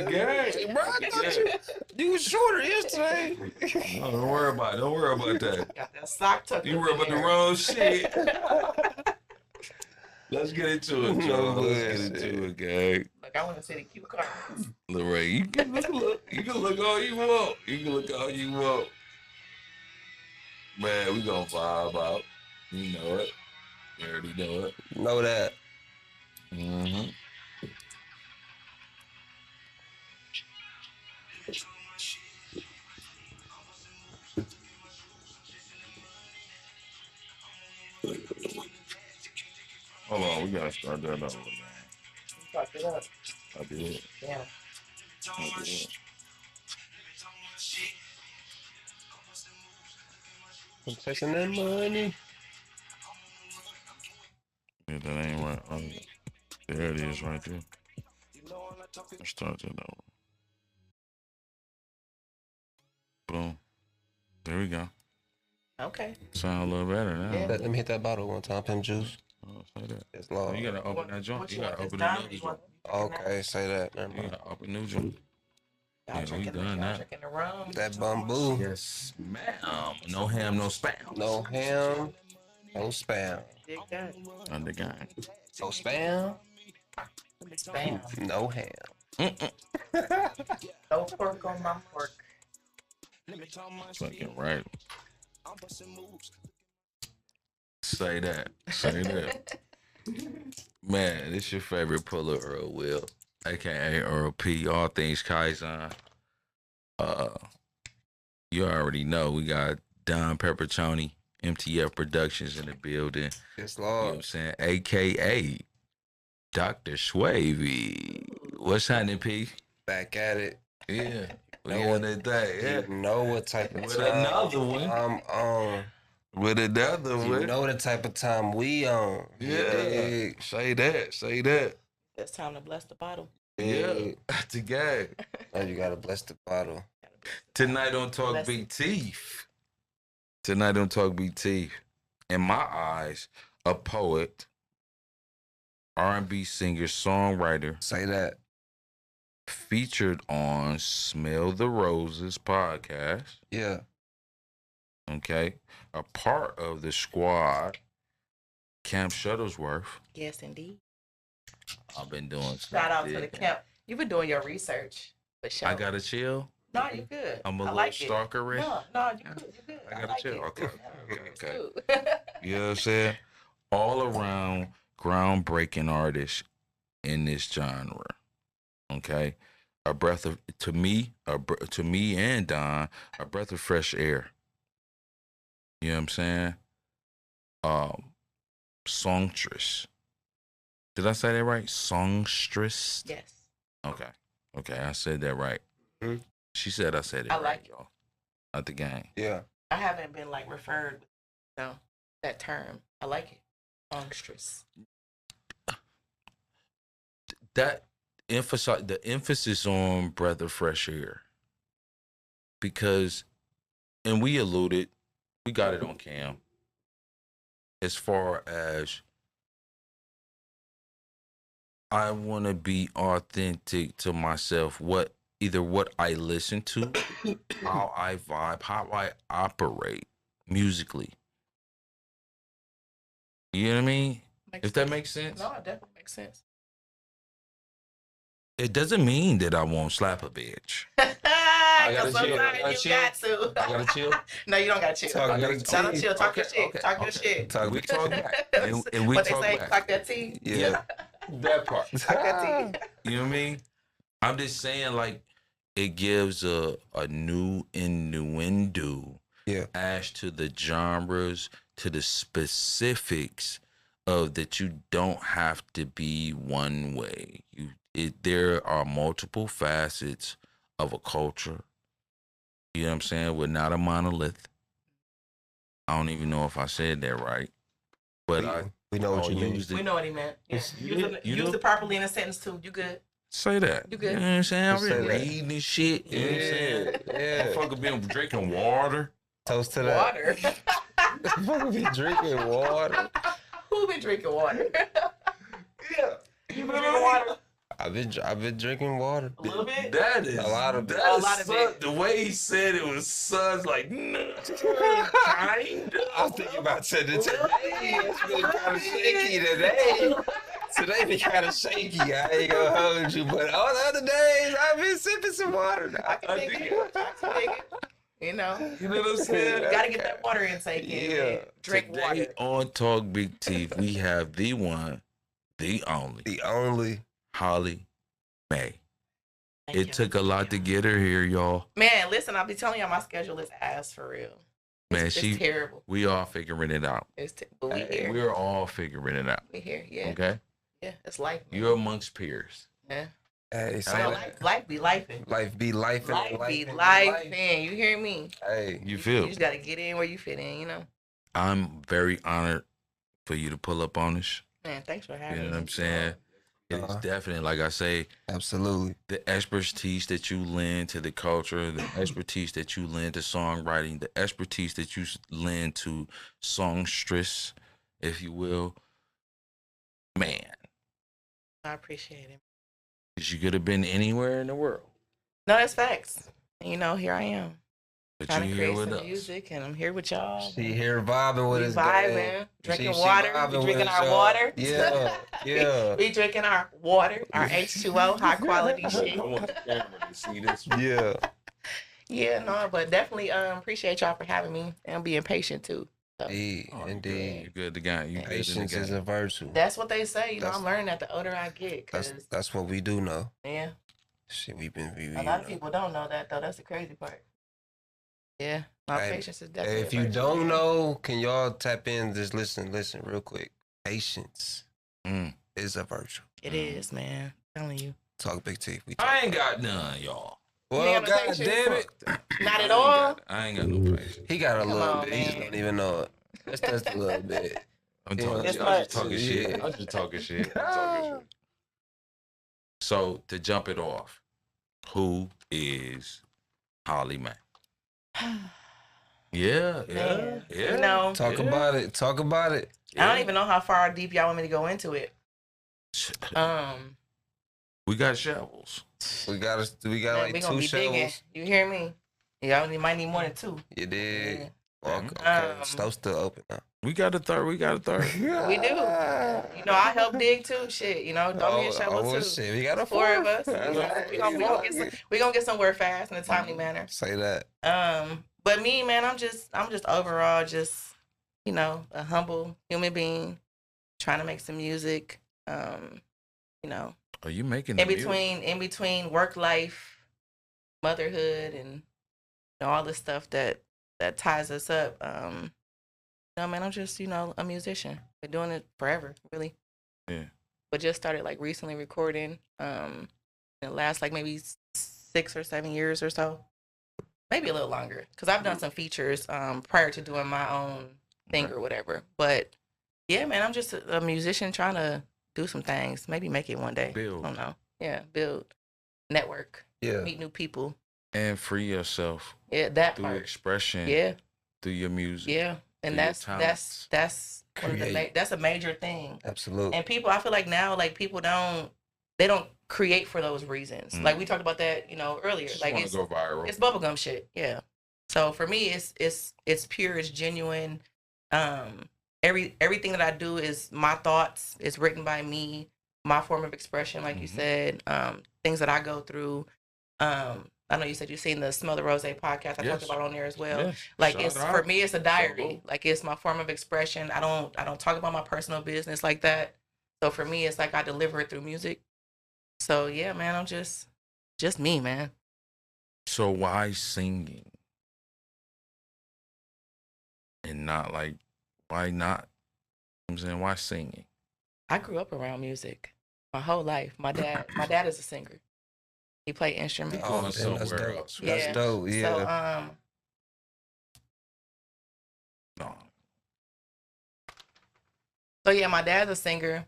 Gang, bro, I thought you was shorter yesterday. No, don't worry about it. Don't worry about that. Got that sock tucked You worry about the wrong shit. Let's get into it, Joe. Let's get into it, gang. Look, I want to see the cute cards. Lorraine, you can look. You can look all you want. You can look all you want. Man, we gonna vibe out. You know it. You already know it. Know that. Mm-hmm. Hold on, we gotta start that over. Fuck it up. I did. Yeah. I did. I'm chasing that money. Yeah, that ain't right. There it is right there. Let's start that over. Boom. There we go. Okay. Sound a little better now. Yeah. Let me hit that bottle one time, Pimp Juice. Oh, say that. It's long. You gotta open that joint. You gotta open the the new joint. Okay, say that. Never You mind. gotta open new joint. Y'all Yeah, we drinking done that. drinking the rum. That bamboo. Yes, ma'am. No ham, no spam. No ham, no spam. Dig that. Under gang. No spam, Spam. no ham. No pork on my pork. Fucking right. Say that. Say that. Man, this your favorite puller, Earl Will, aka Earl P. All things Kaizen. You already know we got Don Pepperoni, MTF Productions in the building. It's You know what I'm long. saying? AKA Dr. Swavy. What's happening, P? Back at it. Yeah. We Know on that day. Yeah. You know what type of With time another one. I'm on. With another You one. know the type of time we on. You Yeah. dig? Say that. Say that. It's time to bless the bottle. Yeah. The gang. Now you gotta bless the bottle. Tonight on Talk Bless Big it. Teeth. Tonight on Talk Big Teeth. In my eyes, a poet, R&B singer, songwriter, Say that. featured on Smell the Roses podcast. Yeah. Okay. A part of the squad, Camp Shuttlesworth. Yes, indeed. I've been doing Shout out to stuff the there. camp. You've been doing your research. For sure. I gotta chill. No, you good. I'm a I little like it. stalkerish. No, you good. You good. I gotta like chill. it. Okay. It's Okay. good. You know what I'm saying? All around groundbreaking artist in this genre. Okay? A breath of to me and Don, a breath of fresh air. You know what I'm saying? Songstress. Did I say that right? Songstress? Yes. Okay. Okay, I said that right. Mhm. She said I said it I right, like it. y'all. At the game. Yeah. I haven't been like referred, that term. I like it. Songstress. That the emphasis on breath of fresh air. Because, and we alluded, we got it on cam. As far as I want to be authentic to myself, what I listen to, how I vibe, how I operate musically. You know what I mean? If that makes sense. No, it definitely makes sense. It doesn't mean that I won't slap a bitch. Because gotta chill. sometimes I gotta you chill. got to. I gotta chill. No, you don't got to chill. Talk I gotta big Shout out tea. chill. Talk your Okay, shit. okay, Talk your okay. shit. Talk We big talk back. And we what talk they say, back. talk that tea. Yeah. That part. Talk that tea. You know what I mean? I'm just saying, like, it gives a new innuendo Yeah. as to the genres, to the specifics of that you don't have to be one way. There are multiple facets of a culture. You know what I'm saying? We're not a monolith. I don't even know if I said that right. But We know what I'll you mean. use We it. know what he meant. Yeah. Use it properly in a sentence too. You good? Say that. You good? You know what I'm saying? I've Just been say that. reading this shit. You know what I'm saying? Yeah. Motherfucker been drinking water. Toast to that. Water. Motherfucker be drinking water. Who been drinking water? Yeah. You been drinking water? I've been drinking water. A little bit. That is A lot of it. A lot of it. The way he said it was such like kind. I was thinking about saying it today. It's been kind of shaky today. Today be kind of shaky. I ain't gonna hold you, but all the other days I've been sipping some water. I can dig it. I can dig it. You know, You know what I'm saying? gotta get that water intake in. Yeah. Man. Drink Today water. on Talk Big Teeth, we have the one, the only, The only. Holly May. Thank It you. took a lot to get her here, y'all. Man, listen, I'll be telling y'all my schedule is ass for real. Man, It's she, terrible. we all figuring it out. But we here. We're all figuring it out. We here. Yeah. Okay, Yeah. It's life. Man. you're amongst peers. Yeah. Hey, So say I- that. life be lifing. Life be life. Life be lifing. You hear me? Hey, You You feel? just gotta get in where you fit in. You know. I'm very honored for you to pull up on us. Man, thanks for You having know me. what I'm saying? It's Uh-huh. definitely, like I say, absolutely. the expertise that you lend to the culture, the expertise that you lend to songwriting, the expertise that you lend to songstress, if you will. Man, I appreciate it. 'cause you could have been anywhere in the world, No, that's facts. And, you know, here I am but trying you to here create with some us. music, and I'm here with y'all. She here vibing with We us, vibing, gang. drinking She water. vibing We with drinking us, our y'all. water. Yeah, yeah. We drinking our water, our H2O, high quality shit. I want the camera to see this. Yeah. Yeah, no, but definitely appreciate y'all for having me and being patient too. So, Indeed, Oh, indeed. You good to go. You good in the Patience is game. a virtue. that's what they say. You know, That's- I'm learning that the older I get. Cause That's what we do know. yeah, Shit, we a lot of people don't know that though. That's the crazy part. Yeah, my Hey, patience is definitely. If a you virtue. don't know, can y'all tap in? Just listen real quick. Patience Mm. is a virtue. It is, man. I'm telling you. Talk big teeth. We I talk. ain't got none, y'all. Well, ain't got no God patience? damn it. Not at all. I ain't got no patience. He got a Come little on, bit. He just man. don't even know it. That's just a little bit. I'm Yeah, talking it's shit. I'm just much. talking shit. Yeah. I'm just talking shit. I'm talking shit. So to jump it off, who is Holly May? Yeah, Man, yeah. you know, Talk Yeah. about it. Talk about it. I don't even know how far deep y'all want me to go into it. We got shovels. We got Man, we like gonna 2 be digging. shovels. You hear me? Y'all might need more than 2. You did. Yeah. Okay. Stove's still open now. We got a third. We got a third. We do. You know, I help dig too. Shit, you know, throw me a shovel too. Shit. We got a 4 of us. fourth. We gonna get somewhere fast in a timely manner. Say that. But me, man, I'm just overall just, you know, a humble human being trying to make some music. You know, Are you making the music? in between work life, motherhood, and you know, all the stuff that ties us up. No, man, I'm just, you know, a musician. Been doing it forever, really. Yeah. But just started like recently recording. The last like maybe 6 or 7 years or so, maybe a little longer, because I've done some features prior to doing my own thing Okay. or whatever. But yeah, man, I'm just a musician trying to do some things, maybe make it one day. Build. I don't know. Yeah, build, network, Yeah. meet new people. And free yourself Yeah, that through part. expression. Yeah, Through your music. yeah, and Through your that's talents. one of the Create. that's a major thing. Absolutely. And people, I feel like now, like people don't create for those reasons. Mm. Like we talked about that, you know, earlier. Just Like want it's to go viral. it's bubblegum shit. Yeah. So for me, it's pure, it's genuine. Everything that I do is my thoughts. It's written by me, my form of expression, like you Mhm. said. Things that I go through. I know you said you've seen the Smell the Rose podcast. I Yes. talked about it on there as well. Yes. Like Shout it's out. for me, it's a diary. Solo. Like it's my form of expression. I don't talk about my personal business like that. So for me, it's like I deliver it through music. So yeah, man, I'm just me, man. So why singing? And not like, why not? I'm saying, why singing? I grew up around music my whole life. My dad is a singer. He played instruments. Oh, damn, that's somewhere dope. else. That's Yeah. dope. Yeah. No. So yeah, my dad's a singer.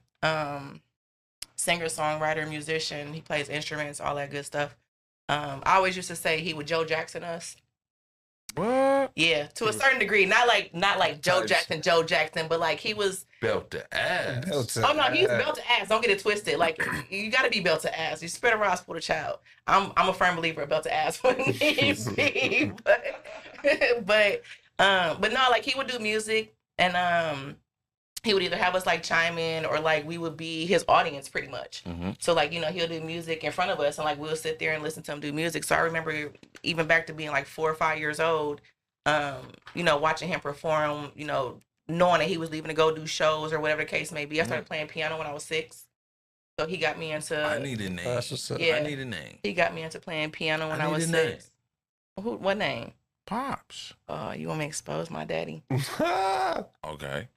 Singer, songwriter, musician. He plays instruments, all that good stuff. I always used to say he would Joe Jackson us. What? What? Yeah, to a certain degree. Not like Joe Jackson, but like he was Belt to ass. oh no, he's built to ass. Don't get it twisted. Like you got to be built to ass. You spread around for the child. I'm a firm believer of built to ass when needs be. But no, like he would do music and he would either have us like chime in or like we would be his audience pretty much. Mm-hmm. So like, you know, he'll do music in front of us and like we'll sit there and listen to him do music. So I remember even back to being like 4 or 5 years old, you know, watching him perform, you know, knowing that he was leaving to go do shows or whatever the case may be. I started playing piano when I was 6. So he got me into I need a name. Yeah. I need a name. He got me into playing piano when I was 6. What name? Pops. Oh, you want me to expose my daddy? Okay.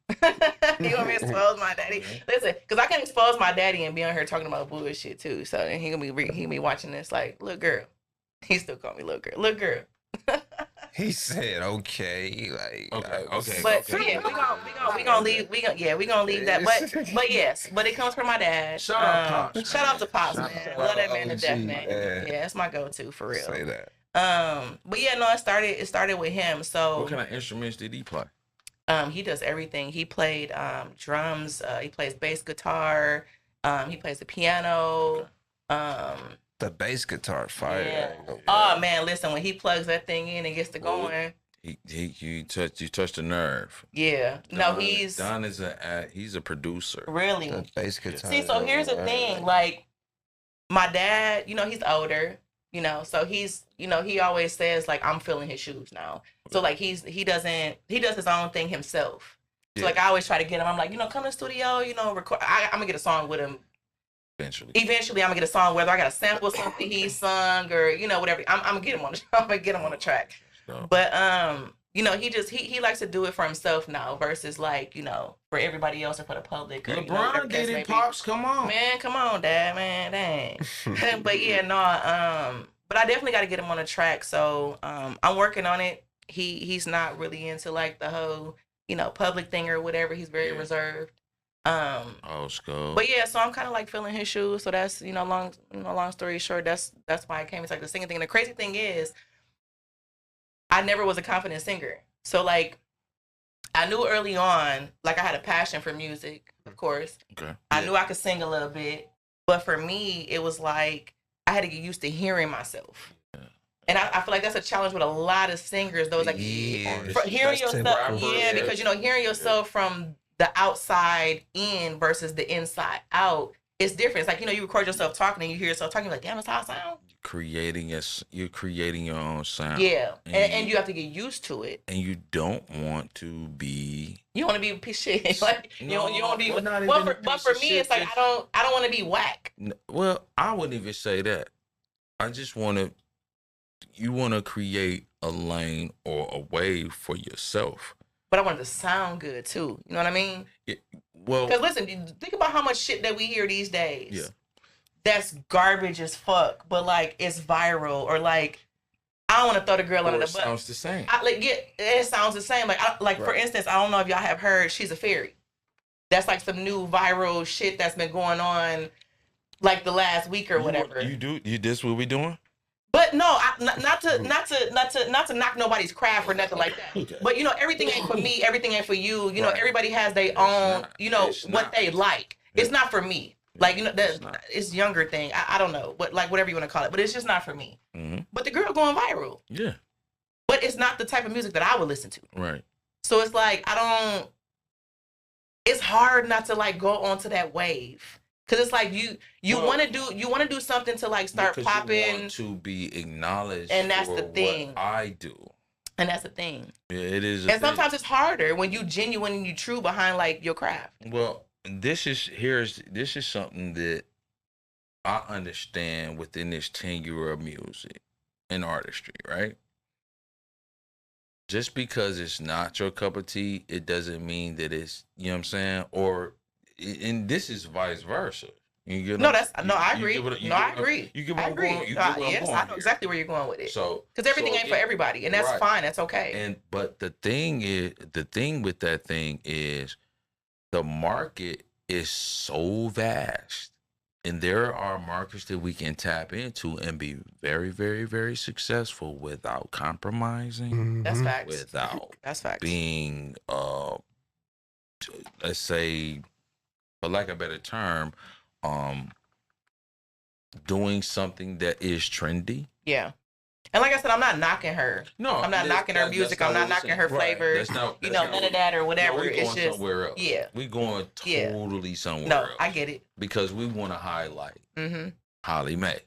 You want me to expose my daddy? Listen, because I can expose my daddy and be on here talking about bullshit too. So he gonna be watching this like, little girl. He still call me little girl. Little girl. He said, "Okay, like okay." But okay. yeah, we gonna leave that. But yes, but it comes from my dad. Shout out Pops. Shout out to Pops, man. Love that man to OG, death, man. man. Yeah, it's my go-to for real. Say that. But yeah, no, it started with him. So What kind of instruments did he play? he does everything. He played drums, he plays bass guitar, he plays the piano. The bass guitar fire. Yeah. Oh man, listen, when he plugs that thing in and gets to going. You touched a nerve. Yeah. No, he's Don is he's a producer. really. The bass guitar. See, so here's the thing, like my dad, you know, he's older, you know, so he's, you know, he always says like I'm filling his shoes now. So like he does his own thing himself. So like I always try to get him. I'm like, you know, come to the studio, you know, record. I'm gonna get a song with him. Eventually, I'm gonna get a song whether I got to sample something he sung or you know whatever. I'm gonna get him on. I'm gonna get him on the track. So. But you know, he likes to do it for himself now versus like you know for everybody else or for the public. Or, LeBron did it, Pops. Come on, man. Come on, Dad, man. Dang. But yeah, no. But I definitely got to get him on the track. So I'm working on it. He's not really into like the whole you know public thing or whatever. He's very reserved. Oh, school. But yeah, so I'm kind of like filling his shoes. So that's long story short, that's why I came. It's like the singing thing. And the crazy thing is, I never was a confident singer. So like, I knew early on, like I had a passion for music, of course. Okay. I knew I could sing a little bit, but for me, it was like I had to get used to hearing myself. And I feel like that's a challenge with a lot of singers. Those like hearing yourself, because you know hearing yourself from the outside in versus the inside out, it's different. It's like, you know, you record yourself talking and you hear yourself talking, you're like, damn, that's how I sound. You're creating your own sound. Yeah. And you have to get used to it. And you don't want to be. You want to be a piece of shit. Like, no, you want to be. But for me, it's like, I don't want to be whack. Well, I wouldn't even say that. I just want to. You want to create a lane or a wave for yourself. But I want it to sound good too. You know what I mean? Well, because listen, think about how much shit that we hear these days. Yeah. That's garbage as fuck, but like it's viral or like I don't want to throw the girl under the bus. It sounds the same. It sounds the same. Like for instance, I don't know if y'all have heard "She's a Fairy." That's like some new viral shit that's been going on, like the last week or whatever. This what we doing? But no, not to knock nobody's craft or nothing like that. Okay. But you know, everything ain't for me. Everything ain't for you. You know, everybody has their own. You know what they like. It's not for me. Like you know, it's younger thing. I don't know, but like whatever you want to call it. But it's just not for me. Mm-hmm. But the girl going viral. Yeah. But it's not the type of music that I would listen to. Right. So it's like it's hard not to like go onto that wave. Cause it's like you want to do something to like start popping. You want to be acknowledged, and that's the thing. What I do, and that's the thing. Yeah, it is. And sometimes it's harder when you genuine and you true behind like your craft. Well, this is something that I understand within this tenure of music and artistry, right? Just because it's not your cup of tea, it doesn't mean that it's, you know what I'm saying, or. And this is vice versa. I agree. I agree. You get what I'm going. Yes, I know exactly where you're going with it. So, because everything ain't for everybody, and that's fine. That's okay. But the thing with that thing is, the market is so vast And there are markets that we can tap into and be very, very, very successful without compromising, That's facts. without That's facts. being, let's say, for lack of a better term, doing something that is trendy. Yeah. And like I said, I'm not knocking her. No, I'm not knocking her music. I'm not knocking her flavor. That's not, you know, none of that or whatever. No, we it's going just somewhere else. Yeah. We going totally somewhere No, else. I get it. Because we want to highlight Holly Mae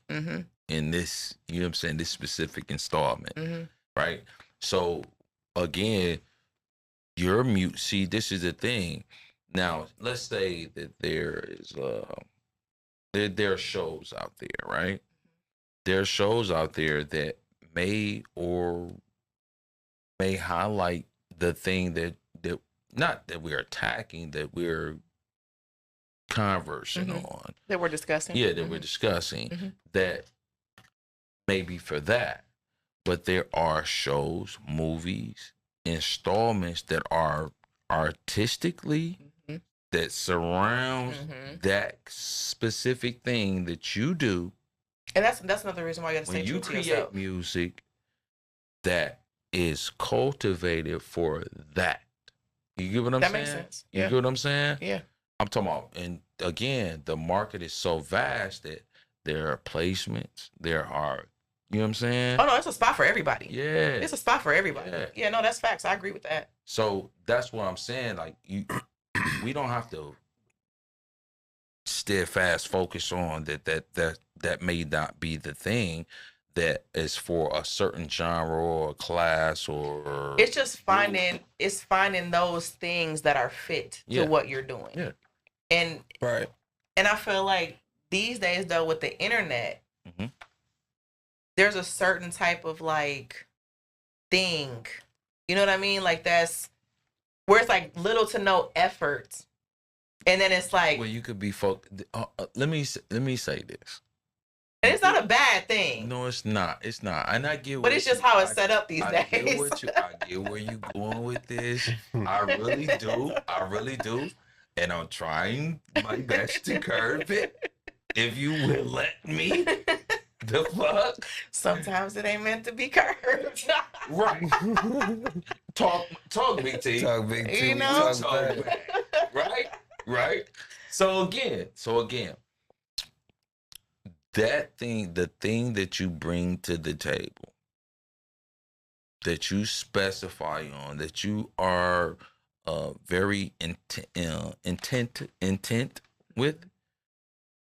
in this, you know what I'm saying, this specific installment, right? So again, your mute. See, this is the thing. Now, let's say that there is there are shows out there, right? There are shows out there that may highlight the thing that not that we're attacking, that we're conversing on. That we're discussing. Yeah, that we're discussing. That maybe for that. But there are shows, movies, installments that are artistically that surrounds that specific thing that you do. And that's another reason why you have to stay true to yourself. When you create music that is cultivated for that. You get what I'm saying? That makes sense. You get what I'm saying? Yeah. I'm talking about, and again, the market is so vast that there are placements, there are, you know what I'm saying? Oh no, it's a spot for everybody. Yeah. It's a spot for everybody. Yeah, no, that's facts. I agree with that. So that's what I'm saying. Like we don't have to steadfast focus on that may not be the thing that is for a certain genre or class or it's just finding those things that are fit to what you're doing. Yeah. And I feel like these days though with the internet, there's a certain type of like thing. You know what I mean? Like that's where it's like little to no effort. And then it's like, well, you could be let me say this. And it's not a bad thing. No, it's not. It's not. And I get. But it's just how it's set up these days. I get where you going with this. I really do. I really do. And I'm trying my best to curb it. If you will let me. The fuck. Sometimes it ain't meant to be curbed. Right. Talk big T. Talk big T. You know? Talk back. Right. So again. That thing, the thing that you bring to the table, that you specify on, that you are very intent with,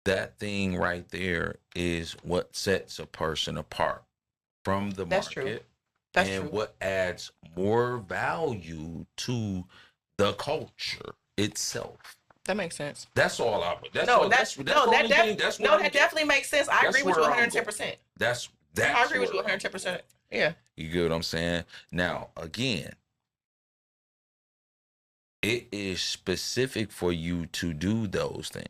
that thing right there is what sets a person apart from the That's market. True. That's and true. What adds more value to the culture itself. That makes sense. That definitely makes sense. I agree with you 110%. I agree with you 110%. Yeah. You get what I'm saying? Now, again, it is specific for you to do those things.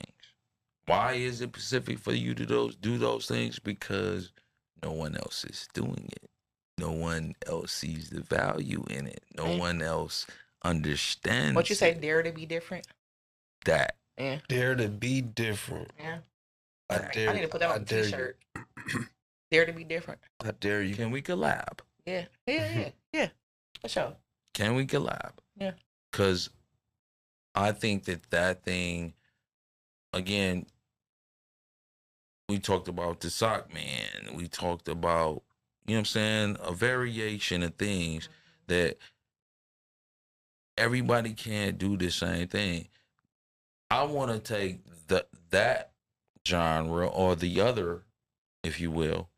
Why is it specific for you to do those things? Because no one else is doing it. No one else sees the value in it. No one else understands. What you say, dare to be different? That. Yeah. Dare to be different. Yeah. I need to put that on a t-shirt. Dare to be different. I dare you. Can we collab? Yeah. For sure. Can we collab? Yeah. Because I think that thing, again, we talked about the sock man. We talked about, you know what I'm saying, a variation of things that everybody can't do the same thing. I want to take that genre or the other, if you will.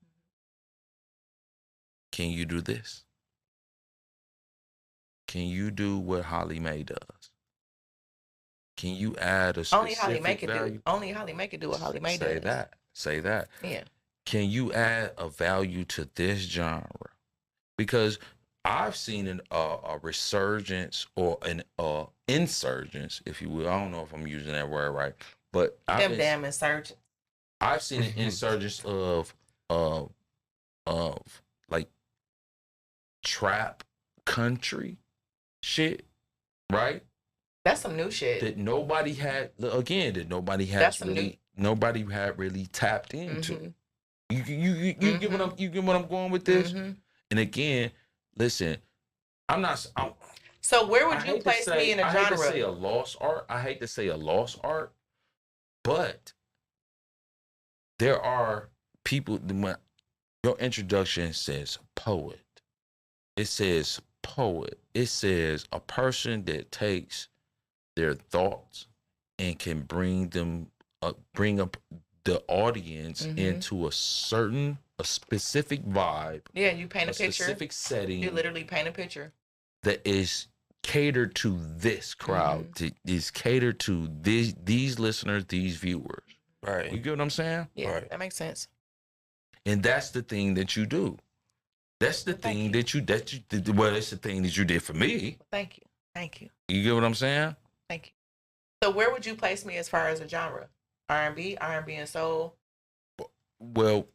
Can you do this? Can you do what Holly Mae does? Can you add a specific value? Only Holly Mae can do what Holly Mae does. Say that. Yeah. Can you add a value to this genre? Because I've seen a resurgence or an insurgence, if you will. I don't know if I'm using that word right, but damn insurgents. I've seen an insurgence of like trap country shit, right? That's some new shit. That nobody had. Again, that nobody has That's some really. nobody had really tapped into. Mhm. You get what I'm going with this? Mhm. And again, listen, I'm not. So where I would you hate to place say, me in a I hate to say genre? a lost art. I hate to say a lost art, but there are people. When your introduction says poet, it says poet. It says a person that takes their thoughts and can bring up the audience Mhm. into a specific vibe, Yeah, you paint a a picture. specific setting You literally paint a picture. that is catered to this crowd, is catered to these listeners, these viewers. Right. You get what I'm saying? Yeah, Right. that makes sense. And that's the thing that you do. That's the Well, thank thing you. that you did. Well, it's the thing that you did for me. Thank you. Thank you. You get what I'm saying? Thank you. So where would you place me as far as a genre? R&B and soul? Well,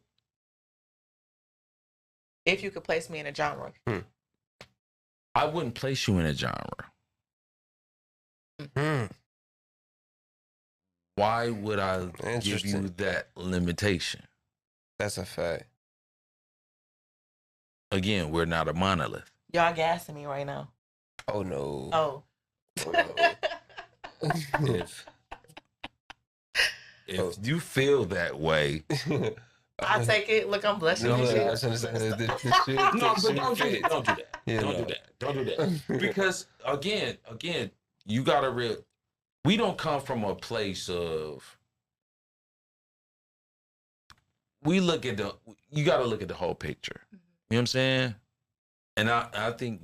If you could place me in a genre. I wouldn't place you in a genre. Hmm. Why would I give you Interesting. that limitation? That's a fact. Again, we're not a monolith. Y'all gassing me right now. Oh no. Oh. If you feel that way, I take it. Look, I'm blushing. No, and look, shit. I was gonna say the shit. no, the but shit don't do fits. that. Don't do that. Yeah, Don't no. do that. Don't do that. Because again, you gotta we don't come from a place of you gotta look at the whole picture. You know what I'm saying? And I think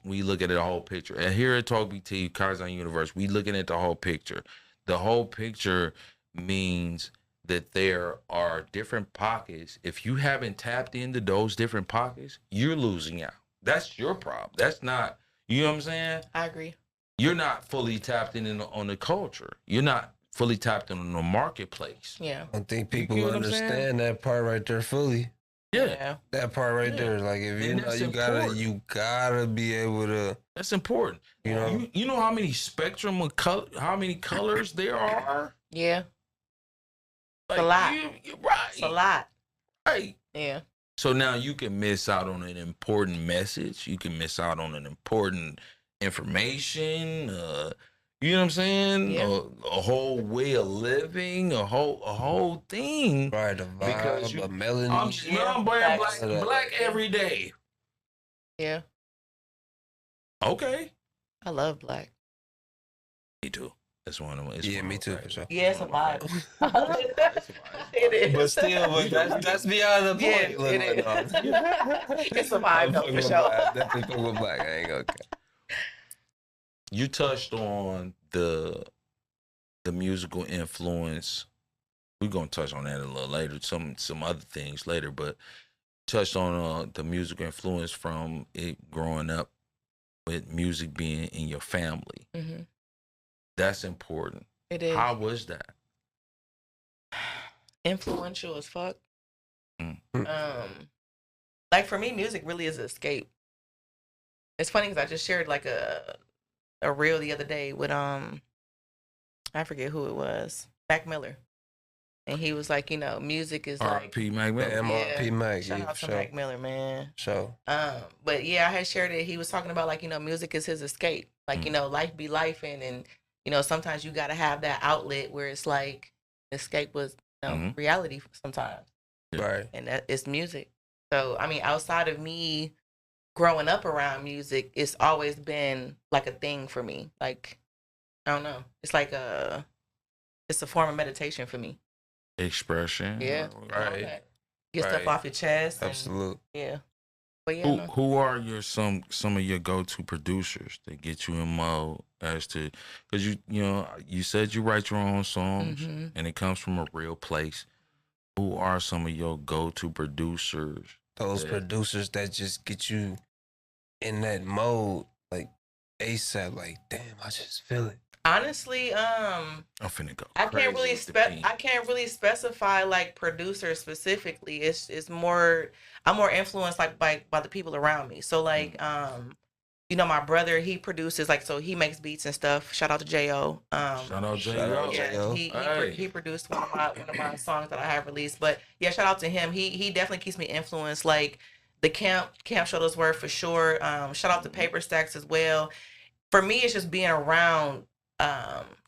we look at the whole picture. And here at Talk BT, Kaizen Universe, we looking at the whole picture. The whole picture means that there are different pockets. If you haven't tapped into those different pockets, you're losing out. That's your problem. That's not, you know what I'm saying? I agree. You're not fully tapped on the culture. You're not fully tapped in on the marketplace. Yeah. I don't think You people get what I'm saying? understand that part right there fully. Yeah. That part right Yeah. there, like if you And know, that's you important. gotta be able to, That's important. you know. You know how many spectrum of color, how many colors there are? Yeah. Like, a lot. You're right. It's a lot. Right. Yeah. So now you can miss out on an important message. You can miss out on an important information. You know what I'm saying? Yeah. A whole way of living, a whole thing. Right, the Because vibe, a melody. I'm wearing Facts. black every day. Yeah. Okay. I love black. Me too. That's one of them. Yeah, me too, for sure. Yeah, it's a vibe. It's a vibe. It is. But still, that's beyond the point. Yeah, Look, it no. It's a vibe, I'm though, fucking for with sure. black. Definitely fucking with black. I ain't gonna care. You touched on the musical influence. We're gonna touch on that a little later. Some other things later, but touched on the musical influence from it growing up with music being in your family. Mm-hmm. That's important. It is. How was that? Influential as fuck. Mm. Like for me, music really is an escape. It's funny because I just shared like a reel the other day with I forget who it was, Mac Miller, and he was like, music is like R.I.P. Mac Miller. MRP Mac. shout Yeah, out for to sure. Mac Miller, man. Sure. But yeah, I had shared it. He was talking about like music is his escape. Like life be life, and sometimes you got to have that outlet where it's like escape was reality sometimes. Right. And that it's music. So I mean, outside of me growing up around music, it's always been like a thing for me. Like I don't know, it's like it's a form of meditation for me. Expression. Yeah, Right. Get stuff Right. off your chest. And, Absolute. yeah, but yeah, no. Who are some of your go-to producers that get you in mode as to, because you said you write your own songs Mhm. and it comes from a real place. Who are some of your go-to producers? Those Yeah. producers that just get you in that mode, like ASAP. Like, damn, I just feel it. Honestly, I'm finna go. I crazy can't really with the beat. I can't really specify like producer specifically. It's more I'm more influenced like by the people around me. So like you know, my brother, he produces, like, so he makes beats and stuff. Shout out to J.O. Shout out Shout out J.O. Yeah, J.O. he produced one of my songs that I have released. But yeah, shout out to him. He definitely keeps me influenced. Like the camp Shuttlesworth for sure. Shout out to Paper Stacks as well. For me, it's just being around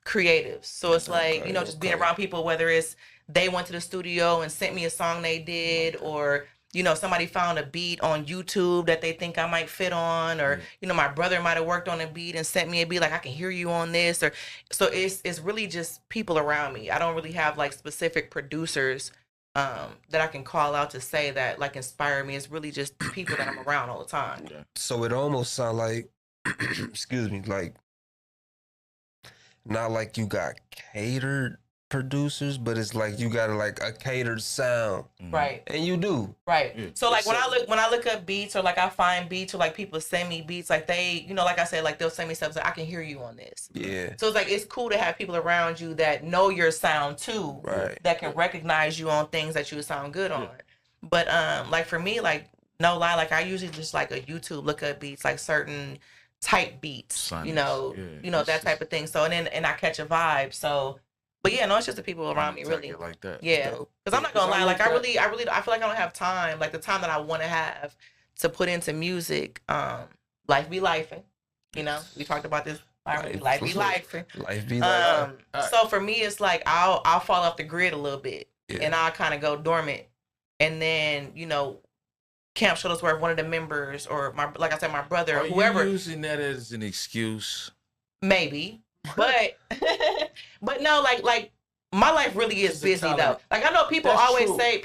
creatives. So it's like, you know, just being around people, whether it's they went to the studio and sent me a song they did, or you know, somebody found a beat on YouTube that they think I might fit on, or you know, my brother might have worked on a beat and sent me a beat like, I can hear you on this, or so it's really just people around me. I don't really have like specific producers that I can call out to say that like inspire me. It's really just people that I'm around all the time. So it almost sound like, excuse me, like not like you got catered producers, but it's like you got like a catered sound, Right. and you do. Right. Yeah. So like when I look up beats, or like I find beats, or like people send me beats, like they, you know, like I said, like they'll send me stuff like, I can hear you on this. Yeah. So it's like it's cool to have people around you that know your sound too, Right. that can recognize you on things that you sound good on. But like for me, like no lie, like I usually just like a YouTube look up beats, like certain type beats, you know, that type of thing. So and I catch a vibe. So, but yeah, no, it's just the people around me, really. Like that. Yeah, because I'm not gonna lie, like I feel like I don't have time, like the time that I want to have to put into music. Life be lifing, you know. We talked about this. Life be lifing. Life be like. So for me, it's like I'll fall off the grid a little bit, and I'll kind of go dormant, and then you know, Camp Shuttlesworth, one of the members, or like I said, my brother, or whoever, you using that as an excuse? Maybe, but but no, like my life really is busy though. Like I know people always say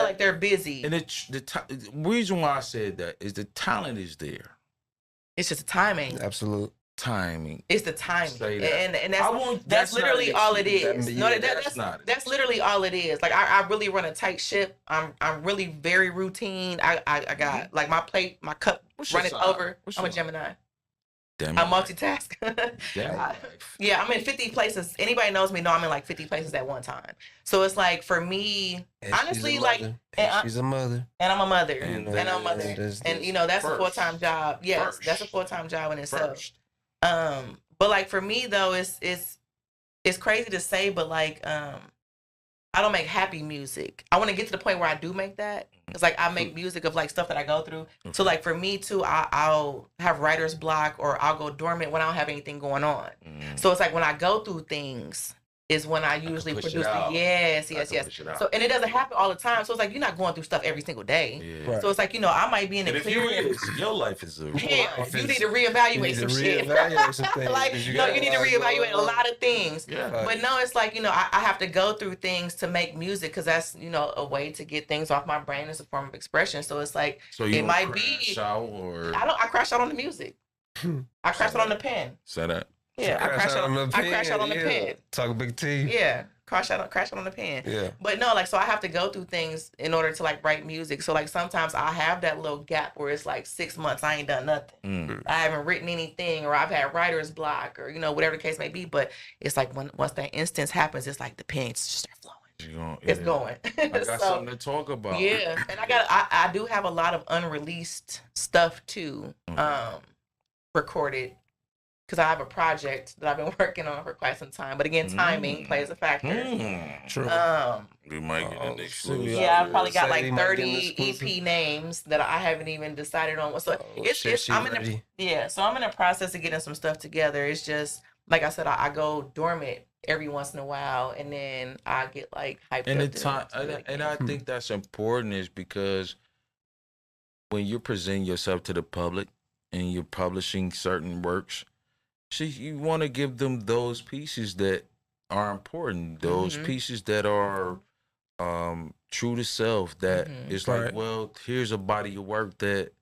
like they're busy, and the reason why I said that is the talent is there. It's just the timing. Absolute timing. It's the timing, and that's that's literally all it is. That's literally all it is. Like I really run a tight ship. I'm really very routine. I got like my plate, my cup running over. I'm a Gemini. I multitask. Yeah, I'm in 50 places. Anybody knows me know I'm in like 50 places at one time. So it's like for me, and honestly, like she's a mother, and I'm a mother, and I'm a mother, and you know that's a full-time job. Yes, that's a full-time job in itself. But like for me though, it's crazy to say, but like I don't make happy music. I want to get to the point where I do make that. It's like I make music of like stuff that I go through. Okay. So like for me too, I'll have writer's block, or I'll go dormant when I don't have anything going on. So it's like when I go through things is when I usually produce the yes. So and it doesn't happen all the time. So it's like you're not going through stuff every single day. Yeah. So it's like, you know, I might be in the clear. Your life is a you need to reevaluate some shit. Like no, you need to reevaluate a lot of things. Yeah. But no, it's like, you know, I have to go through things to make music because that's, you know, a way to get things off my brain as a form of expression. So it's like it might be I crash out on the music. I crash out on the pen. Say that. Yeah, I crash out on the pen. Talk a big T. Yeah, crash out on the pen. Yeah. But no, like, so I have to go through things in order to like write music. So like sometimes I have that little gap where it's like 6 months I ain't done nothing. I haven't written anything, or I've had writer's block, or you know, whatever the case may be. But it's like once that instance happens, it's like the pens just start flowing. It's going. I got something to talk about. Yeah, and I do have a lot of unreleased stuff too, recorded. Because I have a project that I've been working on for quite some time. But again, timing plays a factor. True. We might get an exclusive. Yeah, I've probably got like 30 EP names that I haven't even decided on. So I'm in the process of getting some stuff together. It's just, like I said, I go dormant every once in a while, and then I get like hyped up. And I think that's important, is because when you're presenting yourself to the public and you're publishing certain works, you want to give them those pieces that are important, those pieces that are true to self, that it's like, well, here's a body of work that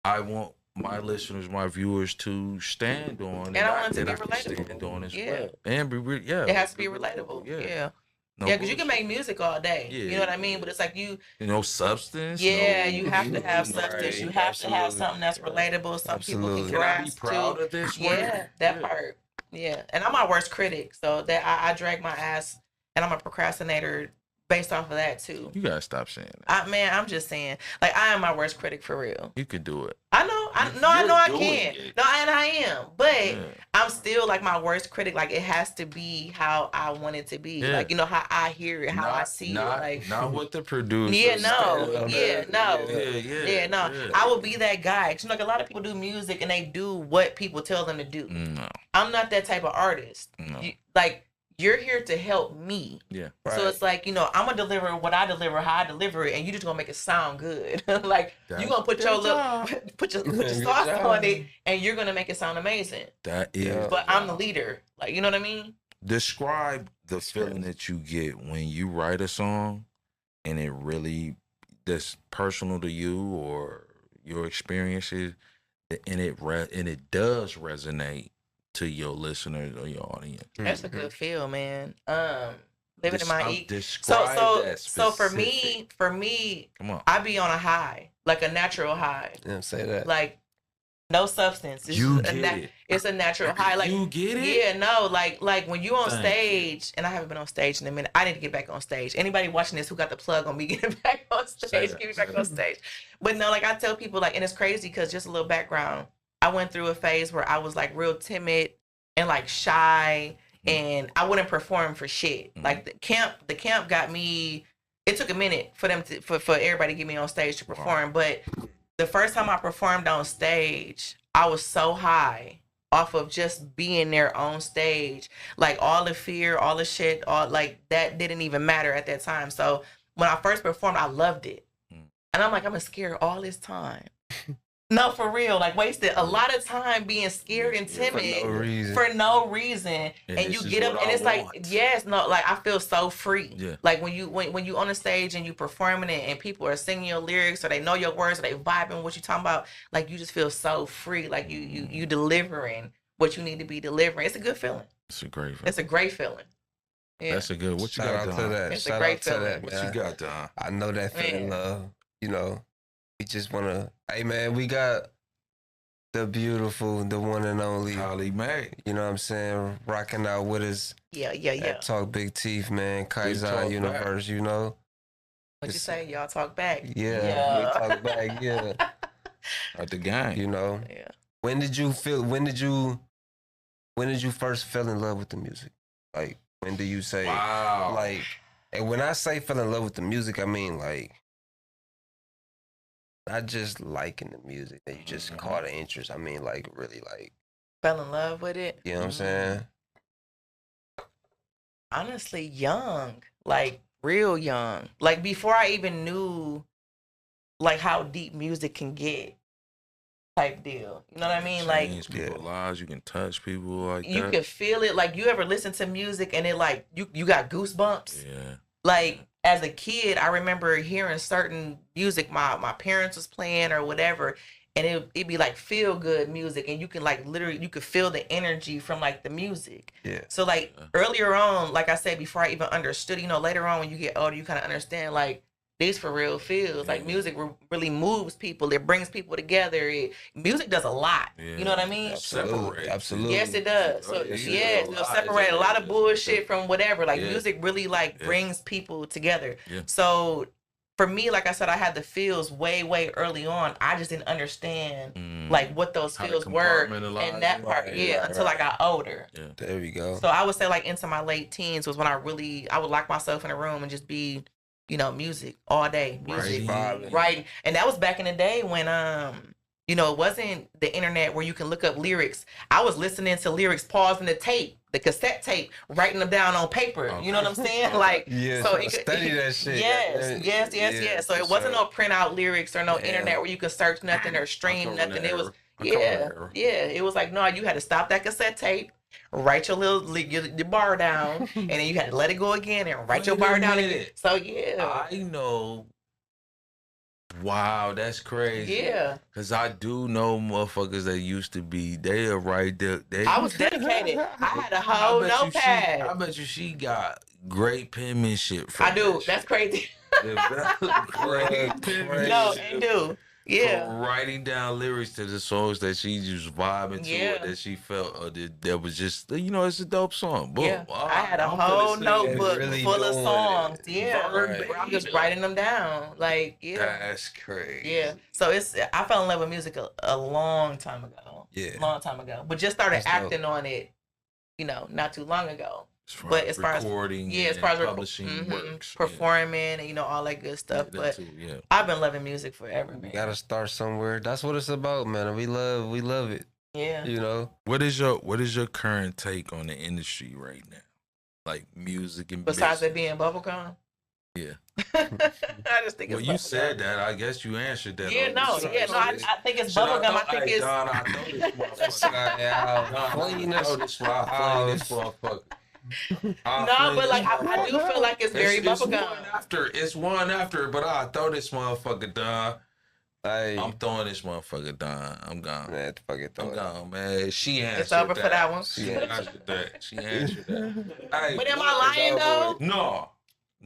I want my listeners, my viewers to stand on. And I want it to be relatable. Stand on as well. And it has to be relatable. Yeah. No because you can make music all day. Yeah. You know what I mean? But it's like you know, substance. Yeah, you have to have substance. You have to have something that's relatable. Some people can grasp be proud of this work? Yeah, that part. Yeah. And I'm my worst critic. So that I drag my ass, and I'm a procrastinator based off of that too. You gotta stop saying that. Man, I'm just saying. Like, I am my worst critic for real. You could do it. I know. I know I You're can. doing it. No, and I am, but Yeah. I'm still like my worst critic. Like it has to be how I want it to be. Yeah. Like how I hear it, how I see it. Like not what the producer. yeah, no, Yeah, yeah, no. I will be that guy. 'Cause, like a lot of people do music and they do what people tell them to do. No, I'm not that type of artist. no. You're here to help me. Yeah. So it's like, I'm gonna deliver what I deliver, how I deliver it, and you just gonna make it sound good. Like you're gonna put your put your sauce on it, and you're gonna make it sound amazing. That is. But I'm the leader. Like, you know what I mean? Describe the feeling that you get when you write a song, and it really that's personal to you or your experiences, and it does resonate to your listeners or your audience. That's a good feel, man. Living in my ego. Describe So for me, come on. I be on a high, like a natural high. Yeah, say that. Like no substance. It's You just get it. It's a natural high. Like You get it? Yeah, no, like when you on Thank stage, and I haven't been on stage in a minute. I need to get back on stage. Anybody watching this who got the plug on me getting back on stage, that. get me back on stage. But no, like I tell people, like, and it's crazy because just a little background. I went through a phase where I was like real timid and like shy, and I wouldn't perform for shit. Like the camp got me. It took a minute for them to for everybody to get me on stage to perform. But the first time I performed on stage, I was so high off of just being there on stage. Like all the fear, all the shit, all like that didn't even matter at that time. So when I first performed, I loved it. And I'm like, I've been scared all this time. No, for real. Like wasted a lot of time being scared and timid for no reason. And you get up and it's like, yes, no, like I feel so free. Yeah. Like when you on the stage and you performing it and people are singing your lyrics or they know your words or they vibing what you talking about, like you just feel so free. Like you delivering what you need to be delivering. It's a good feeling. It's a great feeling. It's a great feeling. Yeah. That's a good. What you Shout got, out Don? to that. It's a Shout great out to feeling. that, What man. you got, Don? I know that feeling, Man. love. We just wanna. Hey, man, we got the beautiful, the one and only. Holly Mae. You know what I'm saying? Rocking out with us. Yeah. At Talk Big Teeth, man. Kaiser Talk Universe, What you say? Y'all talk back. Yeah. We talk back, yeah. At the gang. Yeah. When did you first fell in love with the music? Like, when do you say, Wow. like, and when I say fell in love with the music, I mean, like, not just liking the music that you just caught an interest. I mean, like, really, like, Fell in love with it. you know what I'm saying? Honestly, young, like real young, like before I even knew like how deep music can get, type deal. You know what I mean? Like Change people's lives. You can touch people like you that. can feel it. Like you ever listen to music and it like you got goosebumps. Yeah. Like as a kid, I remember hearing certain music my parents was playing or whatever, and it'd be like feel good music, and you can like literally you could feel the energy from like the music. Yeah. So like earlier on, like I said before I even understood, later on when you get older, you kind of understand like these for real feels. Like music really moves people. It brings people together. Music does a lot. Yeah. You know what I mean? Absolutely. Yes, it does. So it'll separate a lot of bullshit from whatever. Like music really like brings people together. Yeah. So for me, like I said, I had the feels way early on. I just didn't understand like what those How to feels were compartmentalize in that it. part. Until I got older. Yeah. There we go. So I would say like into my late teens was when I would lock myself in a room and just be, music all day, music, writing. And that was back in the day when it wasn't the internet where you can look up lyrics. I was listening to lyrics, pausing the cassette tape, writing them down on paper. Okay. You know what I'm saying? Like, so study that shit. Yes. So it wasn't no printout lyrics or no internet where you could search nothing or stream nothing. It was it was like, no, you had to stop that cassette tape, write your bar down, and then you had to let it go again and write your bar down again. So I know. Wow, that's crazy. Yeah. Cause I do know motherfuckers that used to be there right there. I was dedicated. I had a whole notepad. I bet you she got great penmanship. I do. That's crazy. Great penmanship. No, it do. Yeah. from writing down lyrics to the songs that she just vibing to, Yeah. or that she felt, or that was just, it's a dope song. Boom. Yeah. All I had a right, I'm finna whole sing notebook really full of doing songs. it. Yeah. Right. Where I'm just writing them down. Like, yeah. That's crazy. Yeah. So I fell in love with music a long time ago. Yeah. Long time ago. But just started That's dope. acting on it, not too long ago. But as far as recording, as far as publishing works, performing, and all that good stuff. Yeah, but too, yeah. I've been loving music forever, man. You gotta start somewhere. That's what it's about, man. We love it. Yeah. You know. What is your current take on the industry right now? Like music and Besides business? it being bubblegum? Yeah. I just think it's Well, you bubblegum. said that. I guess you answered that. Yeah, no, I think it's bubblegum. I think it's. Don, I know this motherfucker. No, but like I do feel like it's very bubblegum. It's one after, but I throw this motherfucker, Don. Hey, I'm throwing this motherfucker, Don. I'm gone. man, fuck it, I'm gone, man. She answered It's over that. for that one. She answered that. She answered that. Hey, But am I lying though? No.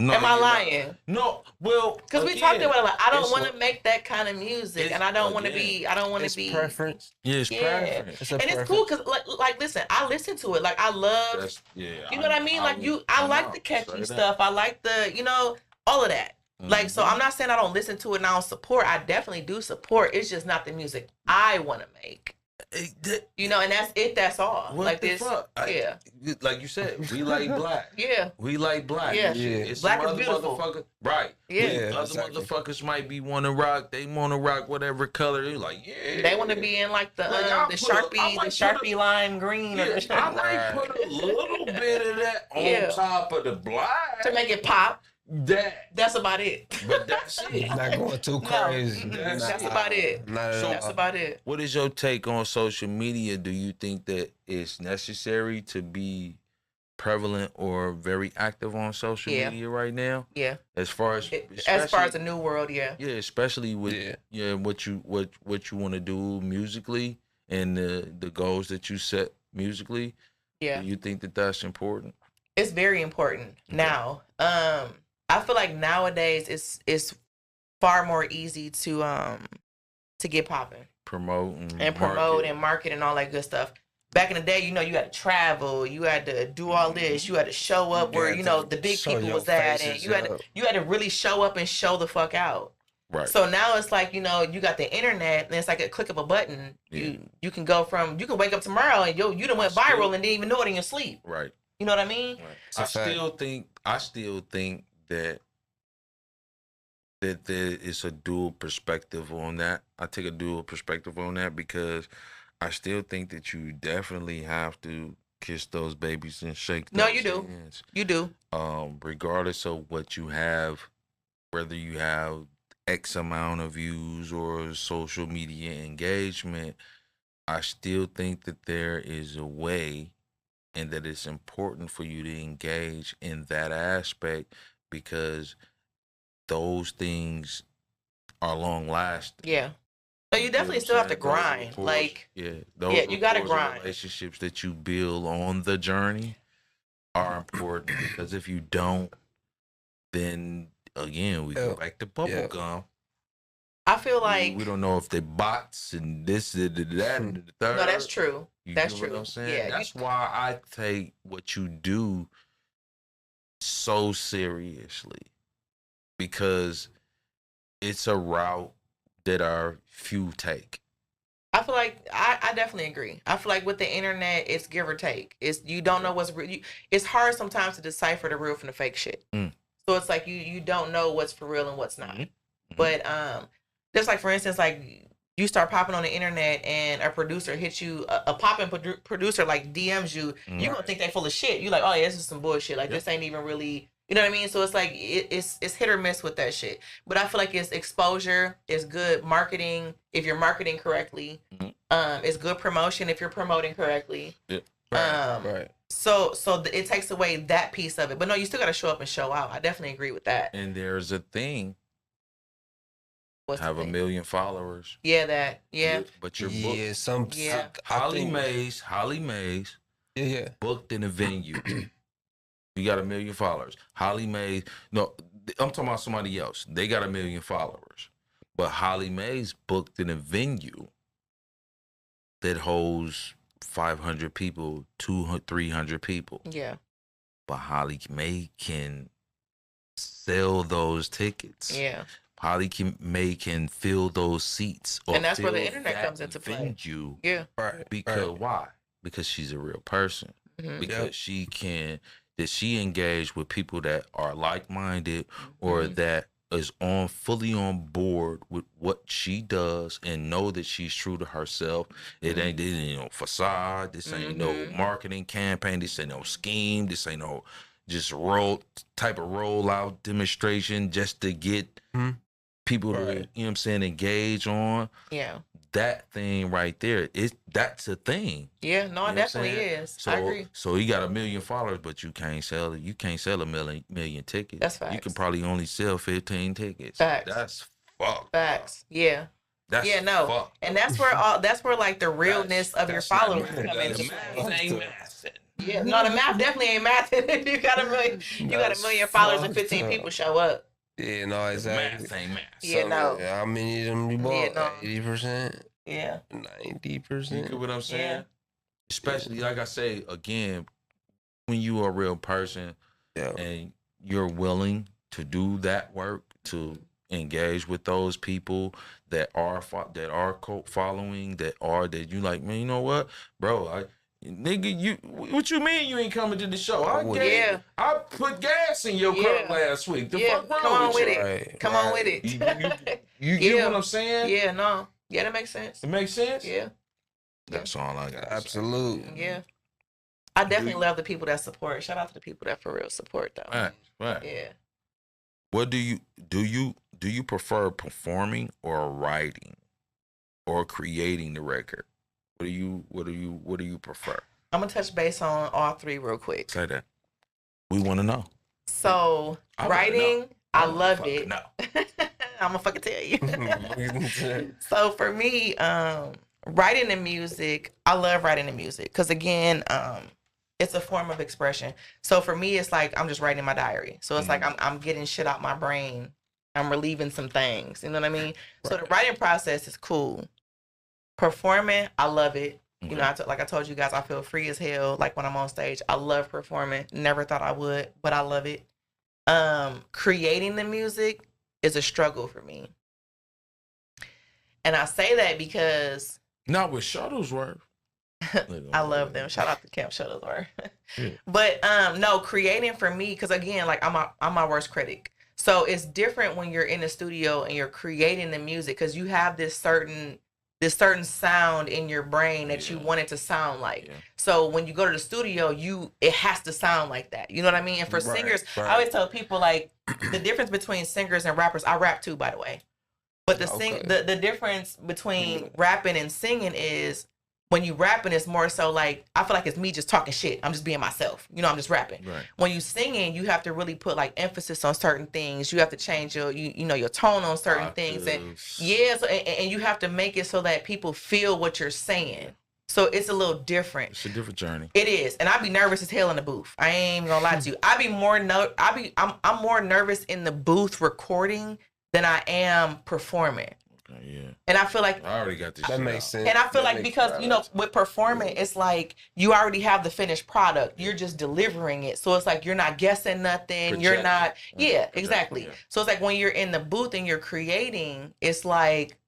Am I you're lying? not. No. Well, Because we talked about it, like I don't it's want to what- make that kind of music, and I don't want to be. I don't want it's to be. preference. Yeah, it's Yeah. preference. It's a And it's preference. cool because, like, listen, I listen to it. Like, I love. That's, yeah. You know what I mean? Like I like the catchy stuff. I like the, all of that. Like, so I'm not saying I don't listen to it and I don't support. I definitely do support. It's just not the music I want to make. And that's it. That's all. What like the this. fuck? Yeah. Like you said, we like black. Yeah. We like black. Yeah. It's Black some is other beautiful. motherfucker. Right. Yeah. Other exactly. motherfuckers might be want to rock. They want to rock whatever color. They like, yeah. They want to be in like the Like, I Sharpie lime green Yeah, or I might put a little bit of that on Yeah. top of the black. to make it pop. That's about it. But that's it. Not going too crazy. That's about it. Not at So- all. That's about it. What is your take on social media? Do you think that it's necessary to be prevalent or very active on social Yeah. media right now? Yeah. As far as As far as the new world, yeah. yeah, especially with what you want to do musically and the goals that you set musically. Yeah. Do you think that that's important? It's very important now. I feel like nowadays it's far more easy to get popping Promote and market and all that good stuff. Back in the day, you had to travel, you had to do all this, you had to show up where the big show people your was at, and faces, you had to really show up and show the fuck out. Right. So now it's like, you got the internet and it's like a click of a button. Yeah. You can go from, you can wake up tomorrow and you done went viral and didn't even know it in your sleep. Right. You know what I mean? Right. It's a fact. I still think that there is a dual perspective on that. I take a dual perspective on that because I still think that you definitely have to kiss those babies and shake those No, you do. hands. You do. Regardless of what you have, whether you have X amount of views or social media engagement, I still think that there is a way and that it's important for you to engage in that aspect because those things are long lasting. Yeah. So you definitely still have to grind. Like, you gotta grind. Relationships that you build on the journey are important because if you don't, then again we go back to bubblegum. I feel like we don't know if they're bots and this and that and the third. no, that's true. You That's know true. what I'm saying? Yeah, That's why I take what you do so seriously because it's a route that our few take. I feel like I definitely agree. I feel like with the internet, it's give or take. It's you don't know what's real. It's hard sometimes to decipher the real from the fake shit. So it's like you don't know what's for real and what's not. Mm-hmm. But just like for instance, like you start popping on the internet and a producer hits you, a popping producer like DMs you, you gonna think they full of shit. You like, oh yeah, this is some bullshit. Like this ain't even really. You know what I mean? So it's like it's hit or miss with that shit. But I feel like it's exposure, it's good marketing if you're marketing correctly. It's good promotion if you're promoting correctly. Yeah. Right. So it takes away that piece of it. But no, you still got to show up and show out. I definitely agree with that. And there's a thing. What's have the a thing? million followers. Yeah, But your book. Yeah, Holly Mays. Yeah. Booked in a venue. You got 1 million followers. Holly Mays. No, I'm talking about somebody else. They got 1 million followers. But Holly Mae's booked in a venue that holds 500 people, 200, 300 people. Yeah. But Holly Mae can sell those tickets. Yeah. Mae can fill those seats. Or And that's where the fill internet that comes into play. venue. Yeah. Right. Because right. why? Because she's a real person. Mhm. Because she engaged with people that are like-minded or that is fully on board with what she does and know that she's true to herself. It ain't no facade. This ain't no marketing campaign. This ain't no scheme. This ain't no just rollout demonstration just to get people to, you know what I'm saying, engage on. Yeah. That thing right there, that's a thing. Yeah, no, it definitely is. So, I agree. So you got 1 million followers, but you can't sell a million tickets. That's facts. You can probably only sell 15 tickets. Facts. That's fucked. Facts. Yeah. That's no. fucked. And that's where like the realness of your followers come into play. Yeah, no, the math definitely ain't math. You got a million followers and 15 people show up. Yeah, no, exactly. Math ain't math. Yeah, So, no. How many of them you bought? Yeah, no. 80%? Yeah. 90%? You get what I'm saying? Yeah. Especially, like I say, again, when you are a real person and you're willing to do that work, to engage with those people that are following, that you like, man, you know what, bro, nigga, what you mean you ain't coming to the show? I put gas in your car last week. The fuck wrong Come on with you? it. Come on with it. You get what I'm saying? Yeah, no. Yeah, that makes sense. It makes sense? Yeah. That's all I got. Absolutely. Yeah. I definitely love the people that support. Shout out to the people that for real support though. Right. Yeah. What do you prefer, performing or writing or creating the record? What do you prefer? I'm gonna touch base on all three real quick. Say that. We want to know. So writing, I love it. No. I'm gonna fucking tell you. So for me, writing the music, I love writing the music because again, it's a form of expression. So for me, it's like I'm just writing my diary. So it's like I'm getting shit out my brain. I'm relieving some things. You know what I mean? Right. So the writing process is cool. Performing, I love it. Okay. You know, like I told you guys, I feel free as hell. Like when I'm on stage, I love performing. Never thought I would, but I love it. Creating the music is a struggle for me. And I say that because not with Shuttlesworth. I love them. Shout out to Camp Shuttlesworth. But no, creating for me, because again, like I'm my worst critic. So it's different when you're in the studio and you're creating the music because you have this certain sound in your brain that you want it to sound like. Yeah. So when you go to the studio, it has to sound like that. You know what I mean? And for singers, I always tell people like the difference between singers and rappers. I rap too, by the way. But the difference between rapping and singing is when you rapping, it's more so like, I feel like it's me just talking shit. I'm just being myself. You know, I'm just rapping. Right. When you singing, you have to really put like emphasis on certain things. You have to change your tone on certain things. And so, and you have to make it so that people feel what you're saying. So it's a little different. It's a different journey. It is. And I be nervous as hell in the booth. I ain't even gonna lie to you. I'm more nervous in the booth recording than I am performing. Yeah. And I feel like I already got this. That makes sense. And I feel like because with performing, it's like you already have the finished product. You're just delivering it. So it's like you're not guessing nothing. You're not. Yeah, exactly. Yeah. So it's like when you're in the booth and you're creating, it's like,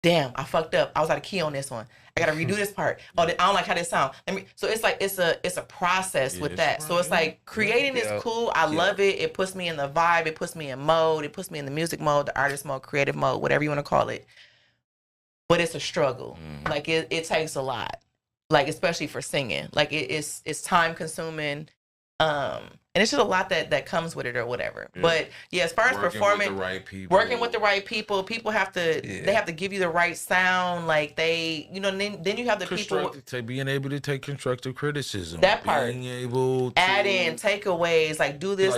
damn, I fucked up. I was out of key on this one. I gotta redo this part. Oh, I don't like how this sounds. So it's like it's a process with that. So it's like creating is cool. I love it. It puts me in the vibe. It puts me in mode. It puts me in the music mode, the artist mode, creative mode, whatever you want to call it. But it's a struggle. Like it takes a lot. Like especially for singing. Like it's time consuming. And it's just a lot that comes with it or whatever. Yeah. But yeah, as far as performing, working with the right people, people have to they have to give you the right sound. Like they, then you have the people being able to take constructive criticism. That part, being able to add in takeaways, like do this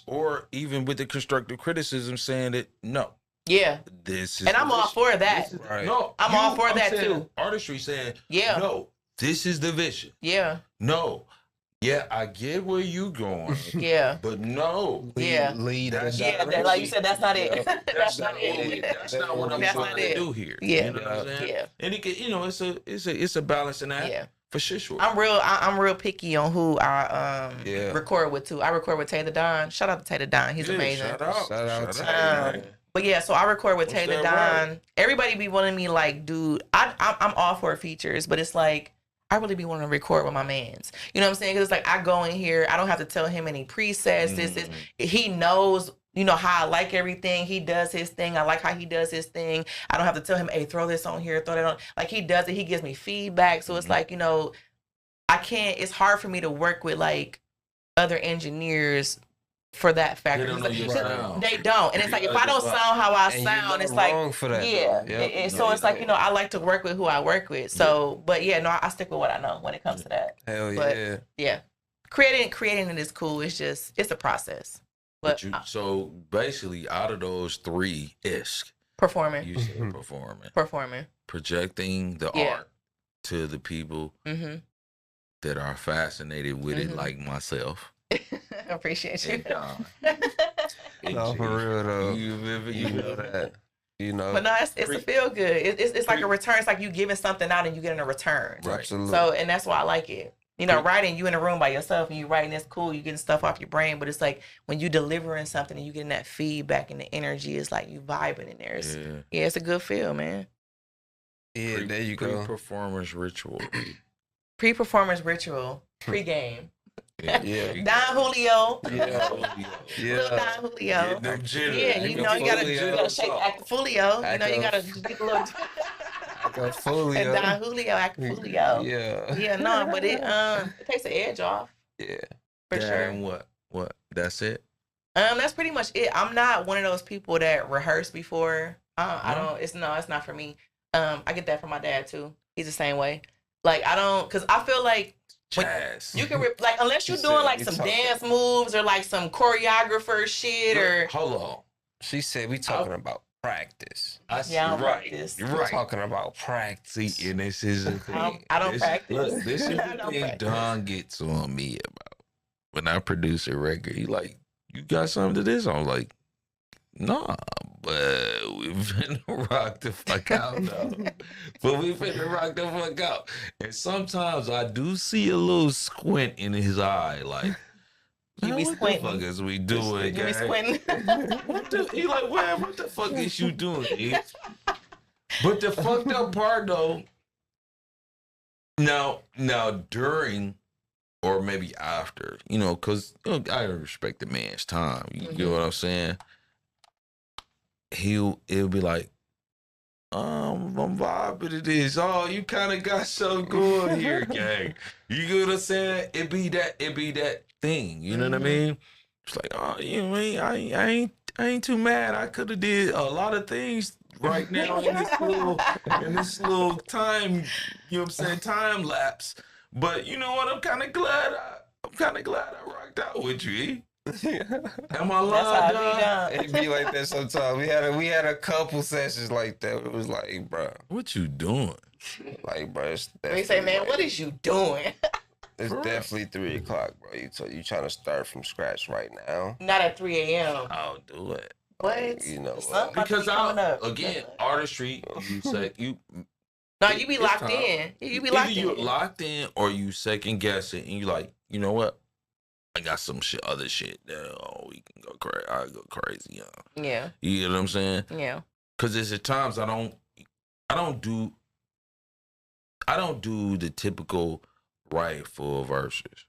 or even with the constructive criticism saying that no. Yeah. This is and I'm all for that. Right. No, I'm all for that too. Artistry saying, no, this is the vision. Yeah. No. Yeah, I get where you going, Yeah. but no. Yeah. Lead That's- Yeah, like you said, that's not it. That's not what we. That's not what I'm That's trying not to it. do here. Yeah. You know what I'm saying? Yeah. And it can, it's a balancing act. Yeah. For sure. I'm real picky on who I Yeah. record with too. I record with Taylor Don. Shout out to Taylor Don. He's amazing. Shout out to to Taylor. man. But yeah, so I record with What's Taylor that Don. Everybody be wanting me like, dude, I'm all for features, but it's like I really be wanting to record with my mans. You know what I'm saying? Because it's like I go in here, I don't have to tell him any presets. This he knows. You know how I like everything. He does his thing. I like how he does his thing. I don't have to tell him, hey, throw this on here, throw that on. Like he does it. He gives me feedback. So it's like, you know, I can't. It's hard for me to work with like other engineers for that factor. They don't know your sound. They don't, and it's like if I don't sound how I And sound, you're it's not like wrong for that. yeah. Yep. And so it's like, you know, I like to work with who I work with. So, but yeah, no, I stick with what I know when it comes to that. Hell But, yeah. Yeah, creating it is cool. It's just it's a process. But So basically, out of those three performing, you said performing, projecting the Yeah. art to the people mm-hmm. that are fascinated with it, Mhm. like myself. Appreciate you. And, No, for real though. You know that. You know. But no, it's a feel good. It's like a return. It's like you giving something out and you getting a return. Right. Absolutely. So, and that's why I like it. You know, writing, you in a room by yourself and you writing, it's cool. You getting stuff off your brain, but it's like when you delivering something and you getting that feedback and the energy, it's like you vibing in there. It's, yeah, it's a good feel, man. Yeah, there you go. Pre-performance ritual. Pre-performance ritual, pre-game. Yeah. Don Julio. Yeah. Little Don Julio. Yeah, you know, you gotta shake Actifulio. You know, you gotta get a little Actifulio. Don Julio, Actifulio. Yeah. Yeah, no, but it takes the edge off. Yeah. For sure. And what? That's it? That's pretty much it. I'm not one of those people that rehearse before. I don't. It's not for me. I get that from my dad too. He's the same way. Like I don't, cause I feel like Jazz. you can like unless you're doing like some dance moves or like some choreographer shit or. Hold on. She said we talking about practice. Yeah, Practice. You're We're right. talking about practice. See, and this is the thing. I don't practice. Look, this is I the don't thing practice. Don gets on me about. When I produce a record, he like, you got something to this? I'm like, nah, but we finna rock the fuck out though. But we finna rock the fuck out. And sometimes I do see a little squint in his eye, like, You be what squinting. the fuck is we doing, You be gang? squinting. He like, what the fuck is you doing, E? But the fucked up part though, now during or maybe after, you know, cause you know, I respect the man's time. You get what I'm saying? It'll be like, I'm vibing to this. Oh, you kind of got something going here, gang. You get what I'm saying? It be that thing. You know what I mean? It's like, oh, you know, I ain't too mad. I could have did a lot of things right now in this little time. You know what I'm saying? Time lapse. But you know what? I'm kind of glad I rocked out with you. E. Am I lying, dog? It be like that sometimes. We had a couple sessions like that. It was like, bro, What you doing? like, bro. It's They say, man, what is you doing? It's definitely 3 o'clock, bro. You trying to start from scratch right now? Not at 3 a.m. I'll do it. What? You know The sun what? about to be Because coming up. again, artistry, you say you No, you be it's locked time. in. You be either locked you're in. locked in or you second guess it and you like, you know what? I got some other shit that we can go crazy. I go crazy, Yeah, You get what I'm saying? yeah. Because there's at times I don't do the typical right full verses.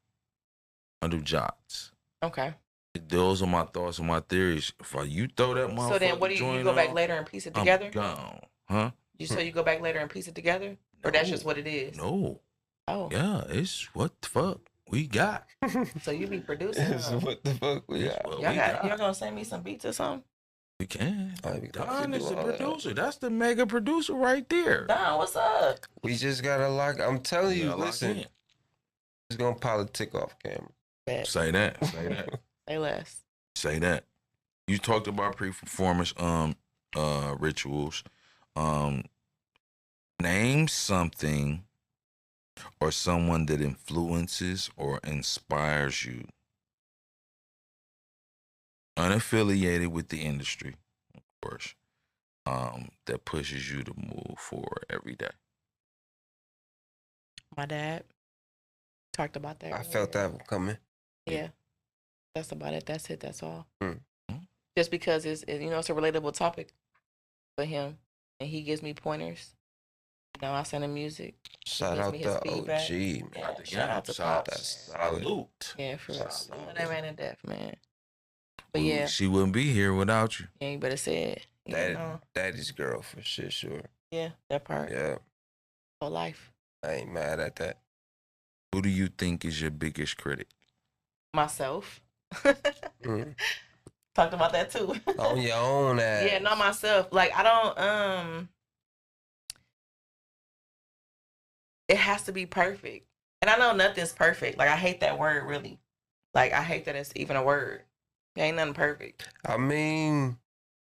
I do jots. Okay. Those are my thoughts and my theories. If you throw that motherfucker So then, what do you joint go back on, later and piece it I'm together? gone. Huh? So you go back later and piece it together, or that's No. just what it is? No. Oh, Yeah, it's what the fuck we got. so you be producing? It's Huh? what the fuck we It's got? what Y'all we y'all gonna send me some beats or something? We can. Oh, we Don definitely is do the all that. producer. That's the mega producer right there. Don, what's up? We just gotta lock. I'm telling you, Yeah, lock listen, in. it's gonna politic off camera. Bet. Say that. Say that. Say less. Say that. You talked about pre-performance rituals. Name something or someone that influences or inspires you, unaffiliated with the industry, of course, that pushes you to move forward every day. My dad talked about that. I felt that one coming. Yeah, that's about it. That's it. That's all. Mm. Just because it's it's a relatable topic for him, and he gives me pointers. I send him music. Shout gives out me his to feedback. OG, man. Yeah, shout out to Pops. Salute. Yeah, for real. Love that man to death, man. But Well, yeah, she wouldn't be here without you. yeah, you better say it. Daddy's girl for shit, sure. Yeah, that part. Yeah, Whole life. I ain't mad at that. Who do you think is your biggest critic? Myself. Mm. Talked about that too. On your own ass. Yeah, not myself. Like I don't. It has to be perfect, and I know nothing's perfect. Like I hate that word, really. Like I hate that it's even a word. Ain't nothing perfect. I mean,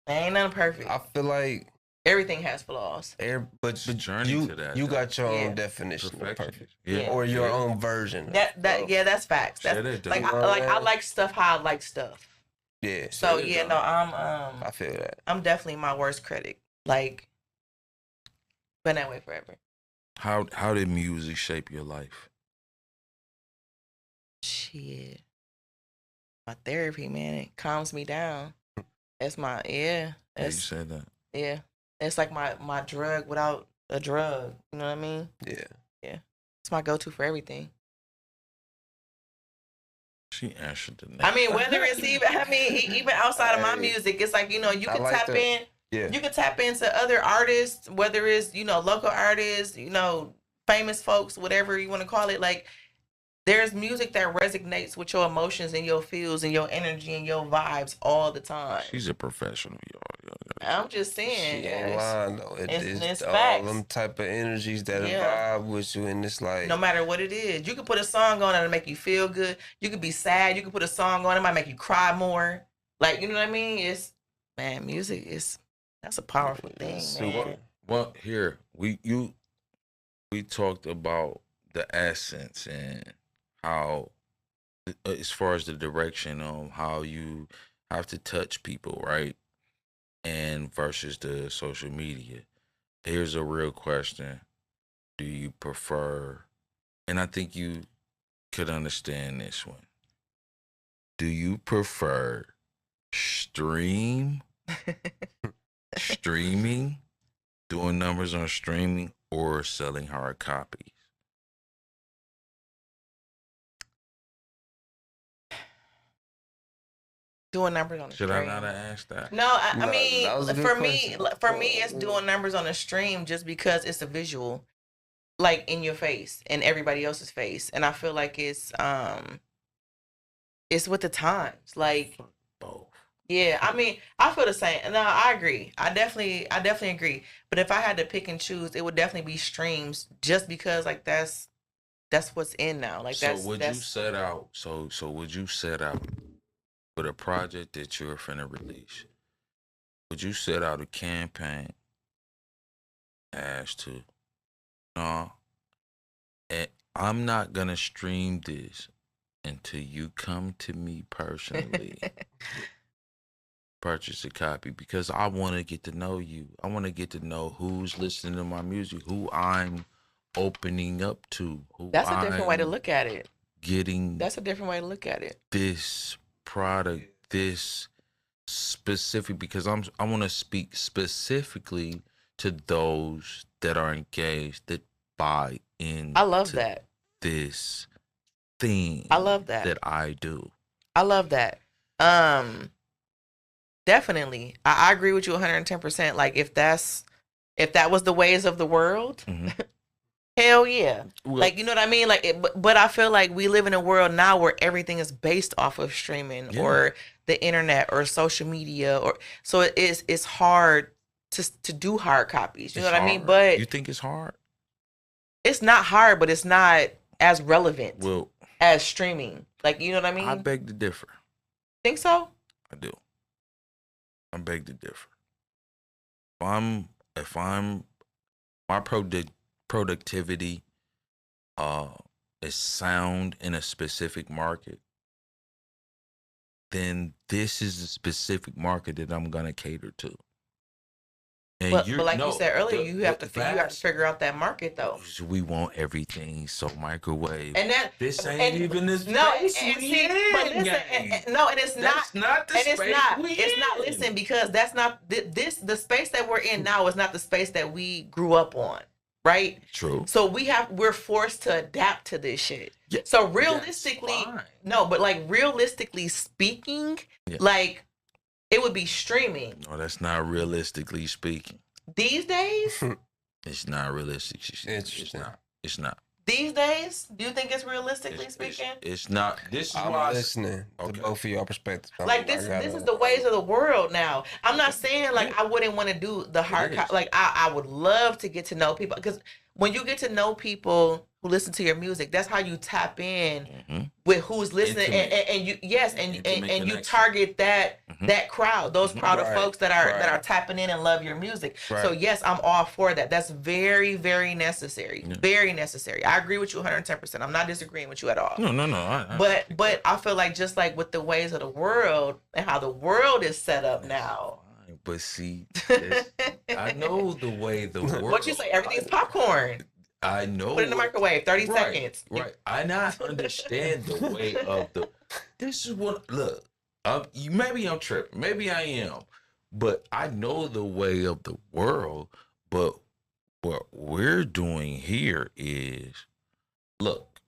Ain't nothing perfect. I feel like Everything has flaws. but journey you to that, you though. got your Yeah. own definition of Perfection. perfect, Yeah. or your Yeah. own version. Yeah, that's facts. That's Yeah, they do. like I like stuff how I like stuff. Yeah. So Yeah, yeah, no, I feel that. I'm definitely my worst critic. Like, been that way forever. How did music shape your life? Shit, my therapy, man, it calms me down. That's my Yeah, you It's said that. yeah. It's like my drug without a drug. You know what I mean? Yeah. It's my go-to for everything. She answered the name. I mean, whether it's even outside of my music, it's like you I can like tap that. in. Yeah. You can tap into other artists, whether it's local artists, famous folks, whatever you want to call it. Like there's music that resonates with your emotions and your feels and your energy and your vibes all the time. She's a professional, y'all. I'm just saying, She ain't lying though. It's all facts. them type of energies that Yeah. vibe with you, and it's like No matter what it is, you can put a song on that'll make you feel good. You could be sad. You can put a song on, it might make you cry more. Like, you know what I mean? Music that's a powerful thing, super. man. Well, here we talked about the essence and how, as far as the direction of how you have to touch people, right? And versus the social media. Here's a real question: do you prefer? And I think you could understand this one. Do you prefer streaming, doing numbers on streaming, or selling hard copies? Doing numbers on the Should stream. I not have asked that? No, I No, mean, that was a good for question. me, it's doing numbers on the stream just because it's a visual, like in your face and everybody else's face, and I feel like it's with the times. Like, Both. yeah, I mean, I feel the same. No, I agree. I definitely agree. But if I had to pick and choose, it would definitely be streams, just because like that's what's in now. Like So that's would you set out? So would you set out with a project that you're finna release? Would you set out a campaign as to, no, I'm not gonna stream this until you come to me personally, purchase a copy, because I want to get to know you. I want to get to know who's listening to my music, who I'm opening up to, who That's a different way to I'm look at it. getting That's a different way to look at it. this product, this specific, because I want to speak specifically to those that are engaged, that buy in. I love that. This thing. I love that. That I do. I love that. Definitely. I agree with you 110%. Like if that was the ways of the world, hell yeah. Well, like, you know what I mean? Like, but I feel like we live in a world now where everything is based off of streaming or the internet or social media, or so it's hard to do hard copies. You know what I mean? But you think it's hard? It's not hard, but it's not as relevant Well, as streaming. Like, you know what I mean? I beg to differ. Think so? I do. I beg to differ. If I'm my productivity is sound in a specific market, then this is a specific market that I'm gonna cater to. And But like you said earlier, you have to facts, figure out that market though. we want everything so microwave. And that This ain't even this no, space and we see, in, but listen, gang. no, and it's That's not, not the and it's space not, we it's not. in. Listen, because that's not this. The space that we're in now is not the space that we grew up on, right? True. So we're forced to adapt to this shit. Yeah, so realistically, that's fine. no, but like realistically speaking, Yeah. like it would be streaming No, that's not realistically speaking. these days. It's not realistic. It's Interesting. not. It's not. These days, do you think it's realistically It's, speaking? it's not. This is I'm why. listening to both of y'all perspectives. Like this is the ways of the world now. I'm not saying like I wouldn't want to do the hard is. like I would love to get to know people, because when you get to know people who listen to your music, that's how you tap in Mhm. with who's listening, Intimate. and you yes and Intimate and you connection. target that Mhm. that crowd, those crowd of Right, folks that are right. tapping in and love your music. So Right. yes, I'm all for that. That's very, very necessary. Yeah. Very necessary. I agree with you 110%. I'm not disagreeing with you at all. No. But I feel like just like with the ways of the world and how the world is set up now. But see, I know the way the world. What you say? Everything's popcorn. I know. Put it in the microwave. 30 Right, seconds. Right. I not understand the way of the. This is what look. Maybe I'm tripping. Maybe I am, but I know the way of the world. But what we're doing here is, look.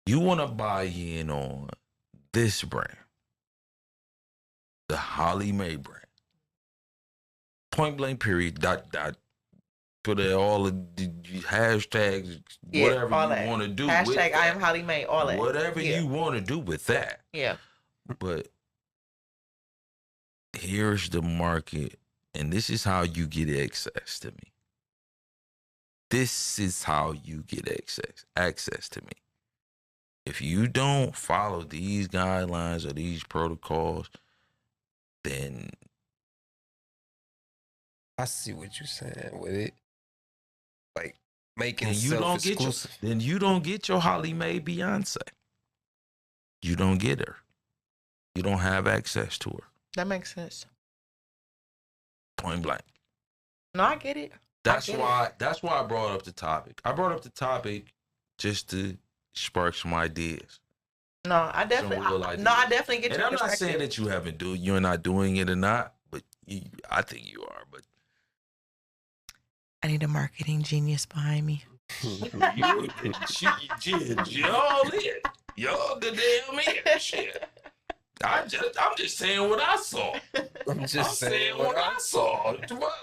You want to buy in on this brand, the Holly Mae brand. Point blank. Period. Dot. Put all of the hashtags, Yeah, whatever all you that. want to do. Hashtag with I that. am Holly Mae. All that. Whatever Yeah. you want to do with that. Yeah. But here's the market, and this is how you get access to me. This is how you get access to me. If you don't follow these guidelines or these protocols, then I see what you're saying with it. Like making you don't get exclusive. then you don't get your Holly Mae Beyonce. You don't get her. You don't have access to her. That makes sense. Point blank. No, I get it. That's get it. why I brought up the topic. I brought up the topic just to spark some ideas. No, I definitely. I definitely get And your I'm not perspective. saying that you're not doing it or not, but I think you are. But I need a marketing genius behind me. y'all the damn in shit. I'm just saying what I saw. I'm just saying what I saw. What the fuck?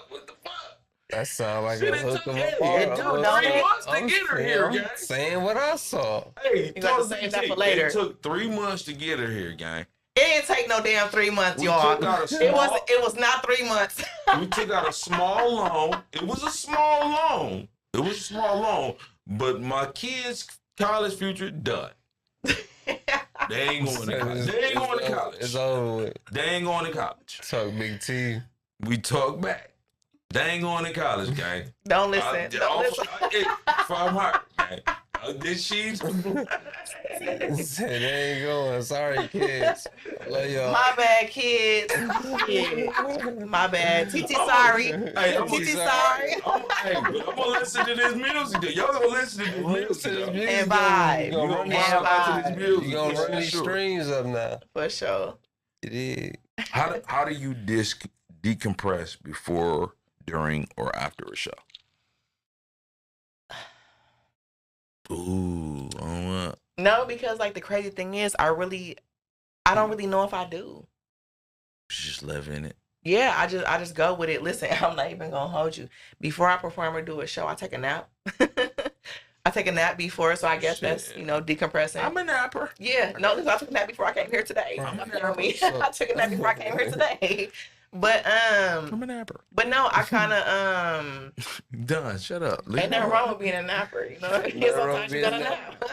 That sound like Shit, a it hook took- of hey, a bar. it took No, 3 months to I'm get her here, I'm gang. saying what I saw. Hey, You got to save that for later. It took 3 months to get her here, gang. It didn't take no damn 3 months, We y'all. took out a It small- was not 3 months. We took out a small loan. It was a small loan. But my kids' college future done. They ain't going to college. They ain't going to college. It's over with. They ain't going to college. Talk Big T. We talk back. They ain't going to college, gang. Don't listen. Don't listen. From her, gang. This she's Said they ain't going. Sorry, kids. Love y'all. My bad, kids. Yeah. My bad. TT sorry. Hey, I'm TT sorry. I'm gonna listen to this music. Though. Y'all gonna listen to this music. Though. And vibe. You gonna run And these- vibe to this music. You gonna run these Sure. streams up now. For sure. It is. How do you decompress before, during, or after a show? Ooh, No, because like the crazy thing is, I don't really know if I do. just live in it. Yeah, I just go with it. Listen, I'm not even gonna hold you. Before I perform or do a show, I take a nap. I take a nap before, so I guess that's Shit. decompressing. I'm a napper. Yeah, no, I took a nap before I came here today. I'm You know me. I took a nap before I came here today. But I'm a napper. but no, I kind of Done. Shut up. Leave ain't me nothing alone. wrong with being a napper. You know, Nothing wrong sometimes you with gotta being a nap.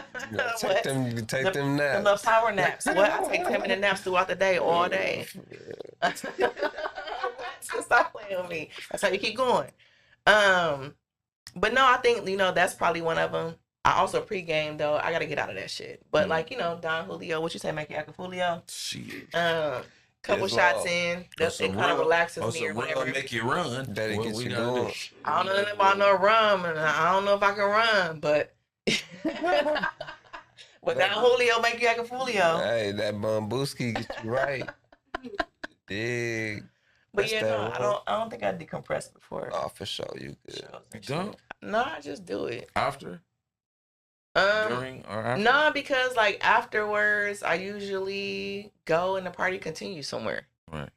Take What? them, take them Them naps. little power naps. What? I take 10-minute naps throughout the day, all day. Stop playing with me. That's how you keep going. But no, I think that's probably one of them. I also pregame though. I gotta get out of that shit. But like Don Julio, what you say, make you act a Julio? Shit. Couple It's shots law. in. It Some kind of rum. relaxes me Some or whatever. rum make you run. That'll What get we you gotta going. do? I don't know nothing about no rum, and I don't know if I can run, but but Don Julio make you act a Julio. Hey, that Bambuski gets you right. Dig. But That's yeah, that no, rum. I don't think I decompressed before. Oh, for sure, you good. Shows You and don't? shit. No, I just do it. After? Um, During or after? no, because like afterwards, I usually go and the party continues somewhere. Right.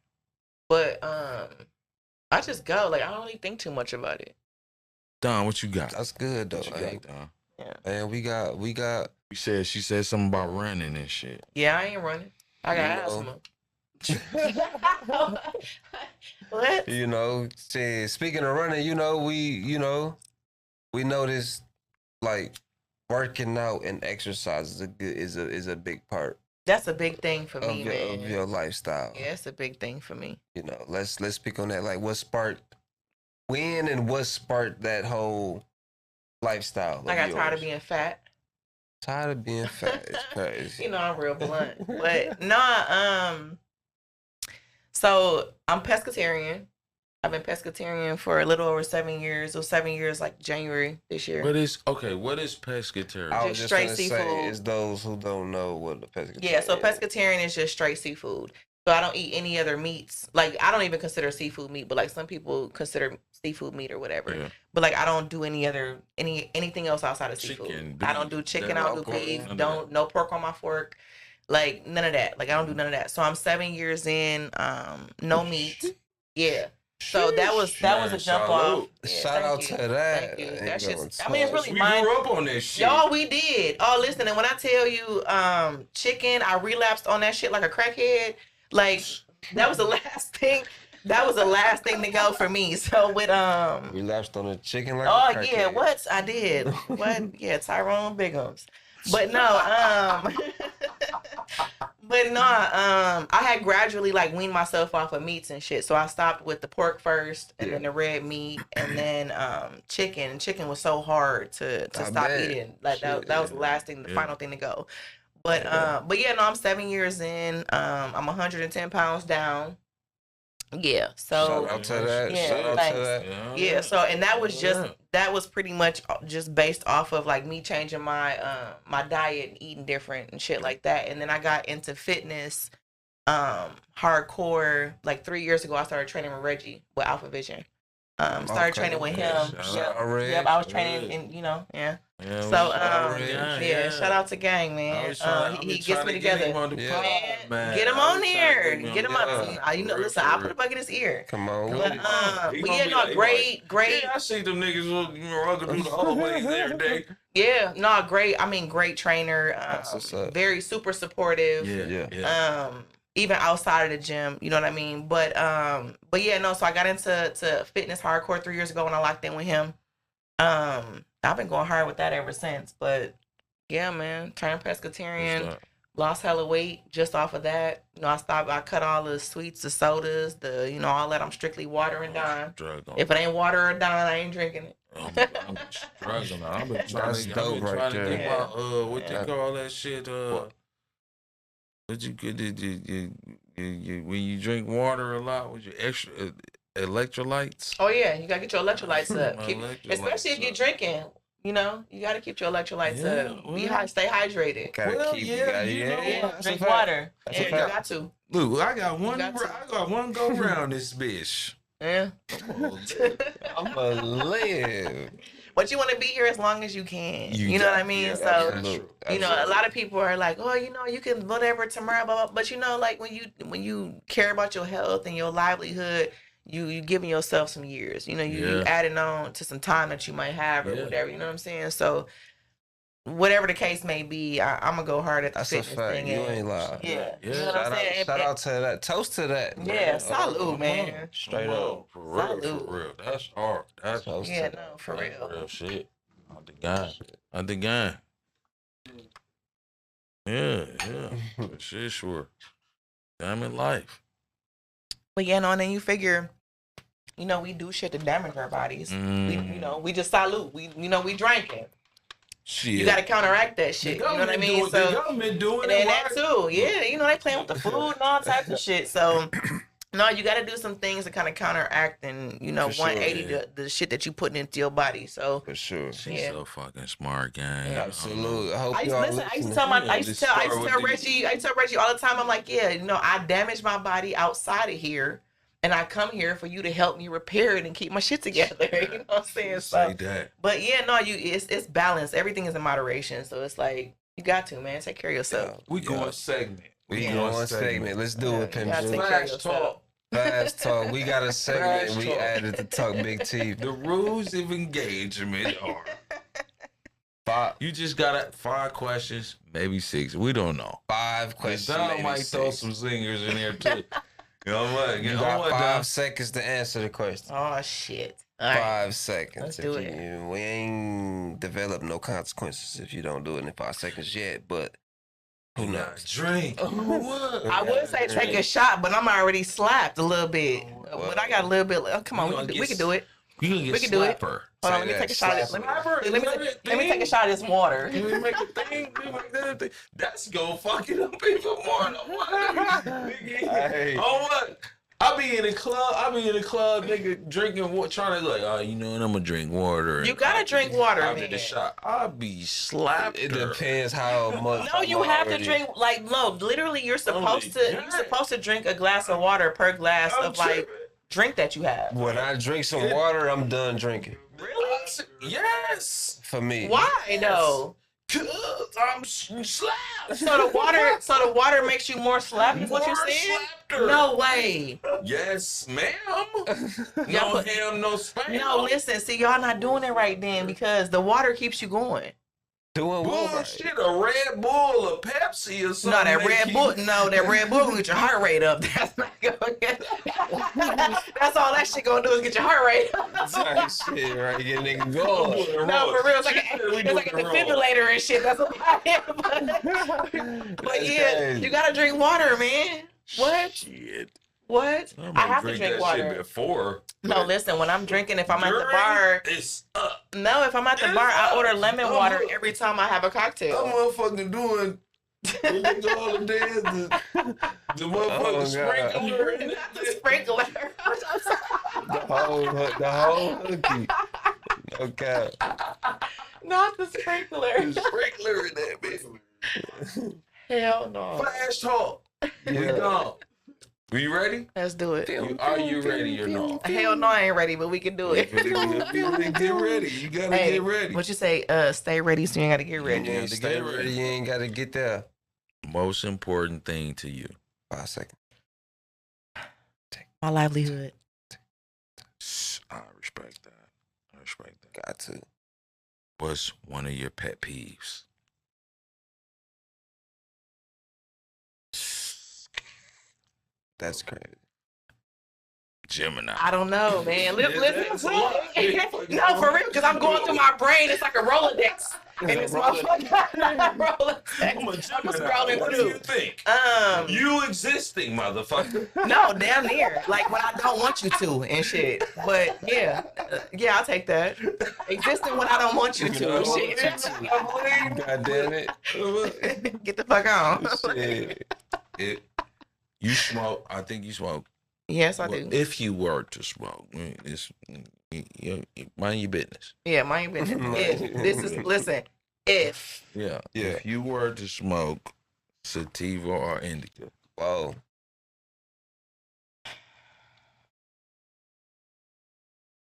But I just go. Like I don't really think too much about it. Don, what you got? That's good though. What you Hey, got, Don? Yeah. man, we got. She said something about running and shit. Yeah, I ain't running. I got asthma. What? See, speaking of running, we noticed like working out and exercise is a big part That's a big thing for of me, man. your lifestyle. Yeah, it's a big thing for me. Let's speak on that. Like, what sparked that whole lifestyle? I got tired of being fat. Tired of being fat. It's crazy. I'm real blunt. But no, so I'm pescatarian. I've been pescatarian for a little over 7 years. It was 7 years like January this year. What is pescatarian? I was Just just straight gonna seafood. say, it's those who don't know what the pescatarian. Yeah, so is. pescatarian is just straight seafood. So I don't eat any other meats. Like I don't even consider seafood meat, but like some people consider seafood meat or whatever. Yeah. But like I don't do anything else outside of seafood. Chicken, I don't do beef, chicken, no I don't do pork, beef, none of that. no pork on my fork. Like none of that. Like I don't do none of that. So I'm 7 years in, no meat. Yeah. So that was a jump off. Yeah, Shout out thank to you. that. Thank you. Ain't That's going just. to I mean, it's really We mine. grew up on this shit. Y'all, we did. Oh, listen, and when I tell you, chicken, I relapsed on that shit like a crackhead. Like that was the last thing. That was the last thing to go for me. So with relapsed on the chicken like. Oh a yeah, crackhead. what I did. What? Yeah, Tyrone Bigums. But no, but no, I had gradually like weaned myself off of meats and shit. So I stopped with the pork first, and then the red meat, and then chicken. And chicken was so hard to I stop bet. eating. Like that was the last thing, the final thing to go. But yeah, no, I'm 7 years in. I'm 110 pounds down. Yeah, so Shout out to that. Yeah, Shout out thanks. to that. yeah, so and that was pretty much just based off of like me changing my my diet and eating different and shit like that. And then I got into fitness hardcore like 3 years ago. I started training with Reggie with Alpha Vision. Started training with him. Shout out, Reg. Yep, I was training and yeah. Yeah, So yeah, shout out to Gang, man. He gets me together. Get him on here. Get him on. Listen, I'll put a bug in his ear. Come on. But yeah, no, great. Yeah, I see them niggas rocking through the hallways every day. Yeah, no, great. I mean, great trainer. That's what's up. Very super supportive. Yeah. Even outside of the gym, you know what I mean. But yeah, no. So I got into fitness hardcore 3 years ago when I locked in with him. I've been going hard with that ever since. But yeah, man, turned pescatarian. Lost hella weight just off of that. I cut all the sweets, the sodas, all that. I'm strictly water and dime. If it ain't water or dime, I ain't drinking it. I'm struggling. I've been trying That's to dope right get there. my what you call that shit? What you get? When you drink water a lot, with your extra electrolytes. Oh yeah, you gotta get your electrolytes up. Electrolytes Especially if you're up. drinking. You gotta keep your electrolytes up. Stay hydrated. Drink water. That's Yeah, a you fact. got to. Look, I got one. got to. I got one go round this bitch. Yeah. I'm gonna live. But you want to be here as long as you can. You know what I mean? Yeah, So, Absolutely. a lot of people are like, oh, you can whatever tomorrow, blah, blah. But like when you care about your health and your livelihood, you giving yourself some years. You adding on to some time that you might have or whatever. You know what I'm saying? So, whatever the case may be, I'm gonna go hard at the That's a fitness fact. thing. You and- ain't lying. Yeah. You know Yeah. what I'm saying? Shout out to that. Toast to that. Yeah, salute, man. Straight up. For real, Salute. for real. That's hard. That's Toast Yeah, to no, that. for real. real shit. On the gang. Yeah. For sure. Damn in life. But yeah, no, and then you figure we do shit to damage our bodies. Mm. We just salute. We drinking. Shit. You got to counteract that shit. You know what I mean? The government doing and it. that too. Yeah, they playing with the food and all types of shit. So, no, you got to do some things to kind of counteract and, 180 the shit that you putting into your body. So, for sure. She's so fucking smart, gang. Yeah. Absolutely. I hope I used to tell Reggie all the time. I'm like, I damaged my body outside of here, and I come here for you to help me repair it and keep my shit together. You know what I'm saying? Say that. But it's balance. Everything is in moderation. So it's like you got to, man, take care of yourself. We going segment. Let's do it, Pimp. Flash talk. Fast talk. We got a segment. Flash We talk. added to talk big T. The rules of engagement are 5 you just got 5 questions, maybe 6. We don't know. questions. Don maybe might throw 6. some singers in there too. You know what? You got 5 seconds to answer the question. Oh shit! All right. 5 seconds. Let's do it. We ain't developed no consequences if you don't do it in 5 seconds yet, but who knows? Drink. What? I would say take a shot, but I'm already slapped a little bit. But I got a little bit. Come on, we can do it. You gonna get We can do it. slapper. Hold on, let me take a shot of this. Let me take a shot of this water. Can we make a thing? We make that thing. That's gonna fuck it up even more. Hey. Oh what? I be in the club, nigga, drinking water, trying to I'm gonna drink water. You gotta drink water, after man. the shot. I be slapped. It depends how much. No, you have to drink literally you're supposed to drink a glass of water per glass of drink that you have. When I drink some water, I'm done drinking. Really? Yes. For me. Why though? Cause I'm slapped. So the water makes you more slapped, is what you're saying? Slapper. No way. Yes, ma'am. Y'all No ham, no spam. No, listen, see, y'all not doing it right then because the water keeps you going. Doing what? Bullshit, a Red Bull, a Pepsi, or something. No, that Red Bull will get your heart rate up. That's not gonna get. That's all that shit gonna do is get your heart rate up. Type shit, right? Get nigga going. No, for real, it's like a defibrillator and shit. That's about it. But yeah, crazy. you gotta drink water, man. What? Shit. What? I have to drink that water. shit before. No, listen, when I'm drinking, if I'm at the bar, it's up. no, if I'm at the bar, I order lemon water every time I have a I'm cocktail. motherfucking doing all the days, the motherfucking sprinkler in it. The sprinkler. The whole hooky. Okay. Not the sprinkler. The sprinkler in that bitch. Hell no. Flash talk. We gone. You ready? Let's do it. Are you ready or no? Hell no, I ain't ready, but we can do it. Get ready. You gotta get ready. What you say? Stay ready, so you ain't gotta get ready. You ain't stay ready. You ain't gotta get there. Most important thing to you. 5 seconds. My livelihood. I respect that. Got to. What's one of your pet peeves? That's crazy. Gemini. I don't know, man. Listen. That's No, for real, because I'm going through my brain. It's like a Rolodex. And it's motherfucking Rolodex. I'm scrolling through. What do you think? You existing, motherfucker. No, damn near. Like when I don't want you to and shit. But yeah, I'll take that. Existing when I don't want you to and shit. God damn it. Get the fuck on. Shit. You smoke. I think you smoke. Yes, I do. If you were to smoke, mind your business. Yeah, mind your business. If. Yeah. If you were to smoke sativa or indica. Whoa.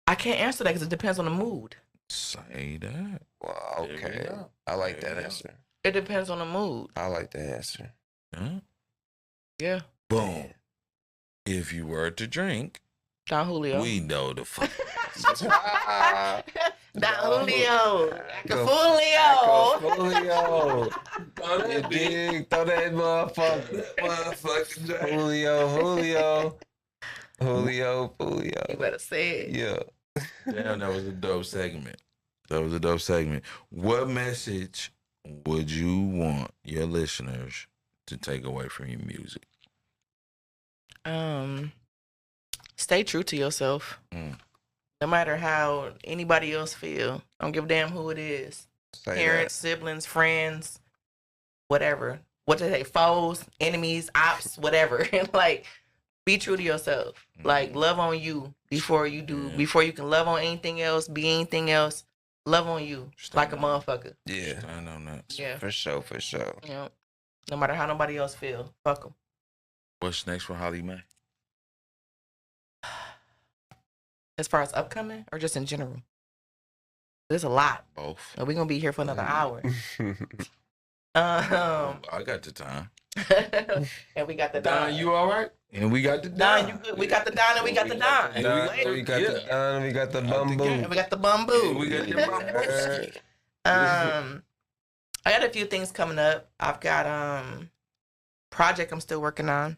I can't answer that because it depends on the mood. Say that. Well, okay. I like that answer. It depends on the mood. I like that answer. Huh? Yeah. Boom. If you were to drink, Don Julio. we know the fuck. Don Julio. Julio. You dig? Throw that motherfucker. Julio. You better say it. Yeah. Damn, that was a dope segment. What message would you want your listeners to take away from your music? Stay true to yourself. No matter how anybody else feel. Don't give a damn who it is. Say Parents, siblings, friends, whatever. What they say, foes, enemies, ops, whatever. Like, be true to yourself. Like, love on you before you do. Yeah. Before you can love on anything else, be anything else. Love on you like a motherfucker. Yeah, Stand on that. Yeah. for sure. You know, no matter how nobody else feel, fuck them. What's next for Holly Mae? As far as upcoming or just in general? There's a lot. Both. We're going to be here for another hour. I got the time. And we got the Don, Don. you all right? And we got the Don, Don. you good? We got the Don and we got the Don. We got the Don, we got the bamboo. And we got the bamboo. We got the bamboo. I got a few things coming up. I've got project I'm still working on.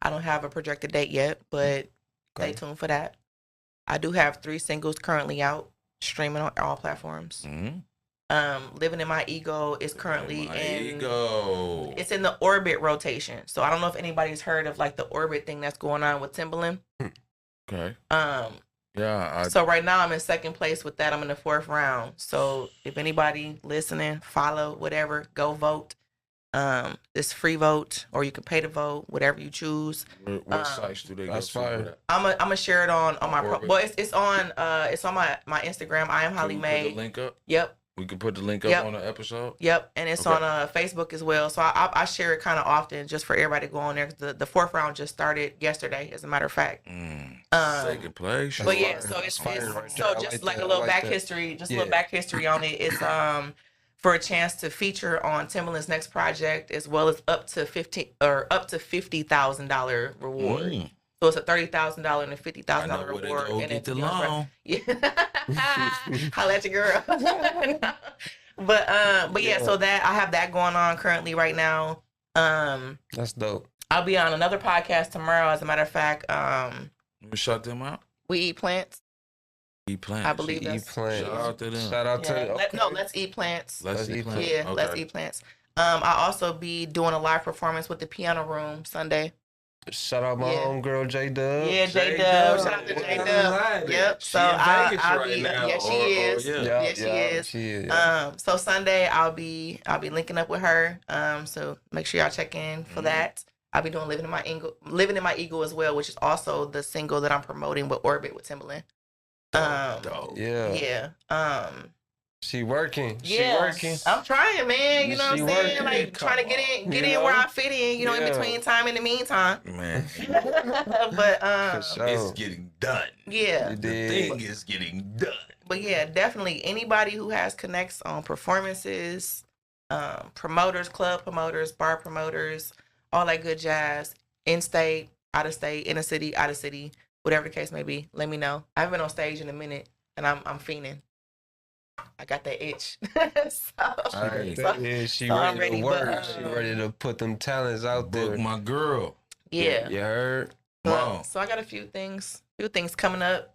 I don't have a projected date yet, but stay tuned for that. I do have 3 singles currently out, streaming on all platforms. Living in My Ego is currently it's in the orbit rotation. So I don't know if anybody's heard of like the orbit thing that's going on with Timbaland. Okay. Yeah. So right now I'm in 2nd place with that. I'm in the 4th round. So if anybody listening, follow, whatever, go vote. It's free vote, or you can pay to vote, whatever you choose. What sites do they go to? I'm gonna share it on my it's on my Instagram. I am Holly Mae. Put the link up. Yep. We can put the link up on the episode. Yep, and it's on Facebook as well. So I share it kind of often just for everybody to go on there. The 4th round just started yesterday, as a matter of fact. 2nd place. But yeah, so it's so just like a little back history, just a little back history on it. It's for a chance to feature on Timbaland's next project, as well as up to $50,000 reward. So it's a $30,000 and a $50,000 reward. And get the loan. Yeah, holla at your girl. But yeah, so that I have that going on currently right now. That's dope. I'll be on another podcast tomorrow. As a matter of fact, We shut them out. We Eat Plants. Eat Plants. I believe that's. Shout out to them. Shout out to Let's Eat Plants. Let's Eat Plants. Yeah, Let's Eat Plants. I'll also be doing a live performance with the Piano Room Sunday. Shout out my homegirl J Dub. Yeah, J Dub. Shout out to J Dub. Yep. So I'll be. Yeah, she is. Yeah, she is. So Sunday I'll be linking up with her. So make sure y'all check in for that. I'll be doing Living in My Ego as well, which is also the single that I'm promoting with Orbit with Timbaland. Yeah. She working. I'm trying, man. You know what I'm saying? Like trying to get in where I fit in, you know, in between time, in the meantime. Man. But it's getting done. Yeah. The thing is getting done. But yeah, definitely anybody who has connects on performances, promoters, club promoters, bar promoters, all that good jazz, in state, out of state, in a city, out of city, whatever the case may be, let me know. I haven't been on stage in a minute and I'm fiending. I got that itch. She ready to work. She ready to put them talents out there. Book my girl. Yeah. You heard? So I got a few things coming up.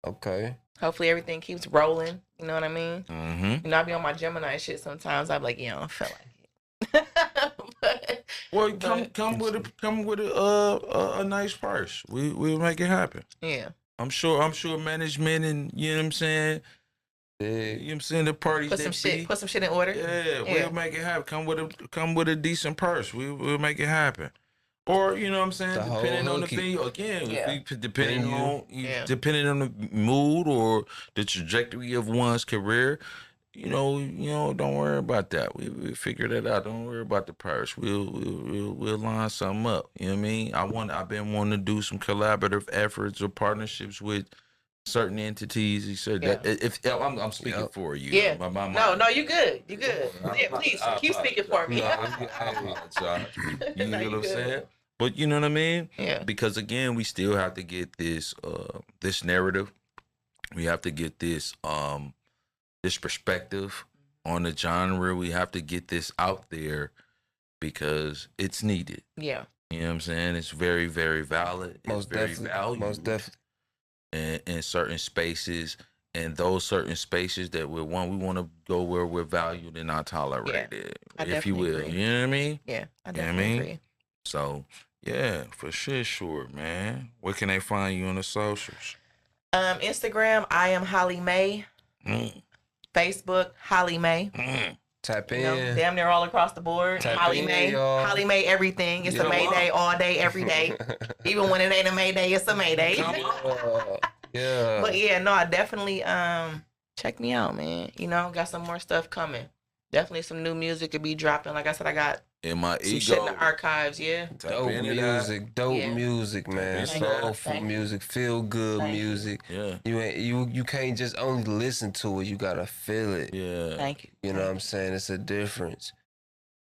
Okay. Hopefully everything keeps rolling. You know what I mean? Mm-hmm. You know, I be on my Gemini shit sometimes. I'm like, yeah, I don't feel like it. Well, come with a nice purse. We'll make it happen. Yeah. I'm sure management and you know what I'm saying. You know what I'm saying, the parties put some shit in order. Yeah, we'll make it happen. Come with a decent purse. We'll make it happen. Or you know what I'm saying, depending on the venue again, depending on the mood or the trajectory of one's career. You know, don't worry about that. We figure that out. Don't worry about the purse. We'll line something up. You know what I mean? I've been wanting to do some collaborative efforts or partnerships with certain entities. He said that if I'm speaking for you. Yeah. No, you good. You good. Yeah, please keep speaking for me. You know what I'm saying? But you know what I mean? Yeah. Because again, we still have to get this narrative. We have to get this this perspective on the genre. We have to get this out there because it's needed. Yeah. You know what I'm saying? It's very, very valid. It's very valuable. Most definitely. In certain spaces, and those certain spaces that we want to go where we're valued and not tolerated, if you will. Agree. You know what I mean? Yeah, I definitely agree. So, Yeah, for sure, man. Where can they find you on the socials? Instagram, I am Holly Mae. Facebook, Holly Mae. Tap You know, in. damn near all across the board. Tap Holly in, Mae. y'all. Holly Mae everything. It's a May Day all day, every day. Even when it ain't a May Day, it's a May Day. Yeah. But yeah, no, I definitely check me out, man. You know, got some more stuff coming. Definitely some new music could be dropping. Like I said, I got MAE some shit in the archives, yeah. Dope music, man. Thank you. Soulful Thank you. music, feel good Thank you. music. Yeah. You can't just only listen to it. You gotta feel it. Yeah. Thank you. You know what I'm saying? It's a difference.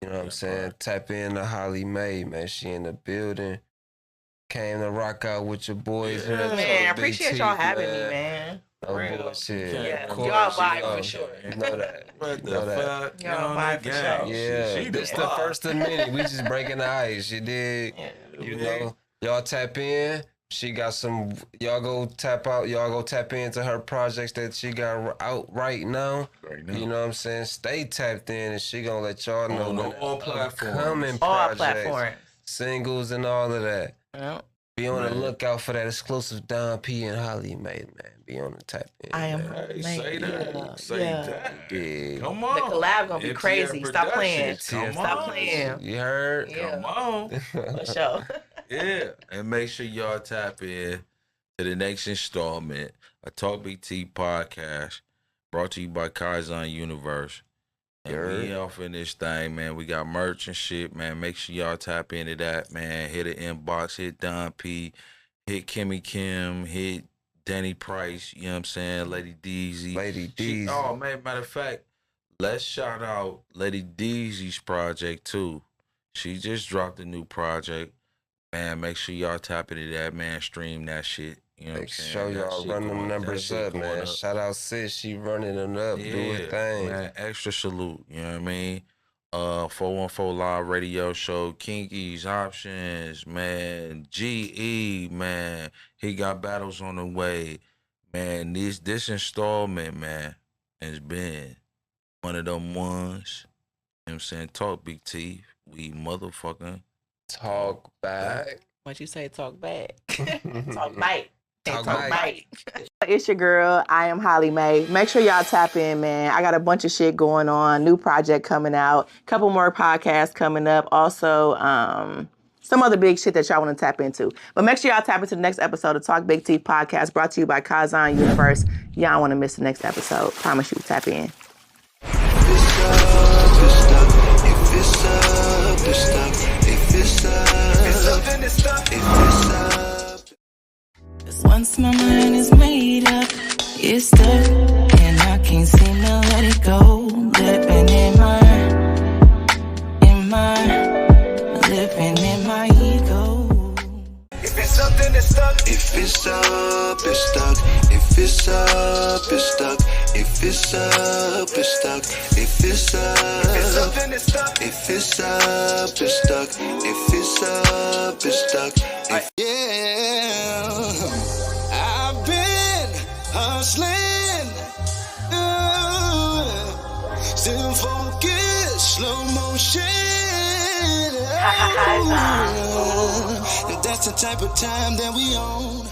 You know what I'm saying? Right. Tap in to Holly Mae, man. She in the building. Came to rock out with your boys. Yeah. Here at Man, I Big appreciate Teeth, y'all having me, man. No For real. bullshit. Yeah, Of course, y'all vibe you know. for sure. You know that. What You the know that. fuck? Y'all You on vibe the for gang. sure. Yeah, She this the vibe. first of many. We just breaking the ice. You dig? Yeah. You know, y'all tap in. She got some. Y'all go tap out. Y'all go tap into her projects that she got out right now. Right now. You know what I'm saying? Stay tapped in, and she gonna let y'all know On when all platforms. upcoming All projects, platforms. singles, and all of that. Yeah. Be on the Man. lookout for that exclusive Don P and Holly Mae, man. Be on the tap in. I am. man. Hey, Man, say that. yeah, Say yeah. that. Big. Come The on. collab gonna be MTF crazy. Stop playing. Productions. Come Stop on. playing. You heard? Yeah. Come on. For sure. Yeah. And make sure y'all tap in to the next installment of Talk BT podcast, brought to you by Kaizen Universe. And we off in this thing, man. We got merch and shit, man. Make sure y'all tap into that, man. Hit the inbox, hit Don P, hit Kimmy Kim, hit Danny Price, you know what I'm saying? Lady Deezy. Lady Deezy. Oh, man, matter of fact, let's shout out Lady Deezy's project, too. She just dropped a new project. Man, make sure y'all tap into that, man. Stream that shit. You know what I'm Make saying? sure That y'all shit run them going- that numbers shit up, going man. up. Shout out Sis, she running them up. Do her thing. Man, extra salute. You know what I mean? 414 Live Radio Show, Kinky's Options, man. GE, man. He got battles on the way. Man, this installment, man, has been one of them ones. You know what I'm saying? Talk Big T. We motherfucking Talk back. What you say? Talk back. Talk bite. Talk Talk bite. bite. It's your girl. I am Holly Mae. Make sure y'all tap in, man. I got a bunch of shit going on. New project coming out. Couple more podcasts coming up. Also, some other big shit that y'all want to tap into. But make sure y'all tap into the next episode of Talk Big T podcast, brought to you by Kaizen Universe. Y'all don't want to miss the next episode. Promise you, tap in. Once my mind is made up, it's stuck, and I can't seem to let it go. Living living in my ego. If it's something that's stuck, if it's up, it's stuck. If it's up, it's stuck. If it's up, it's stuck. If it's up, if it's something that's stuck. If it's up, it's stuck. If it's up, it's stuck. Yeah, I've been hustling, still focused, slow motion. That's the type of time that we own.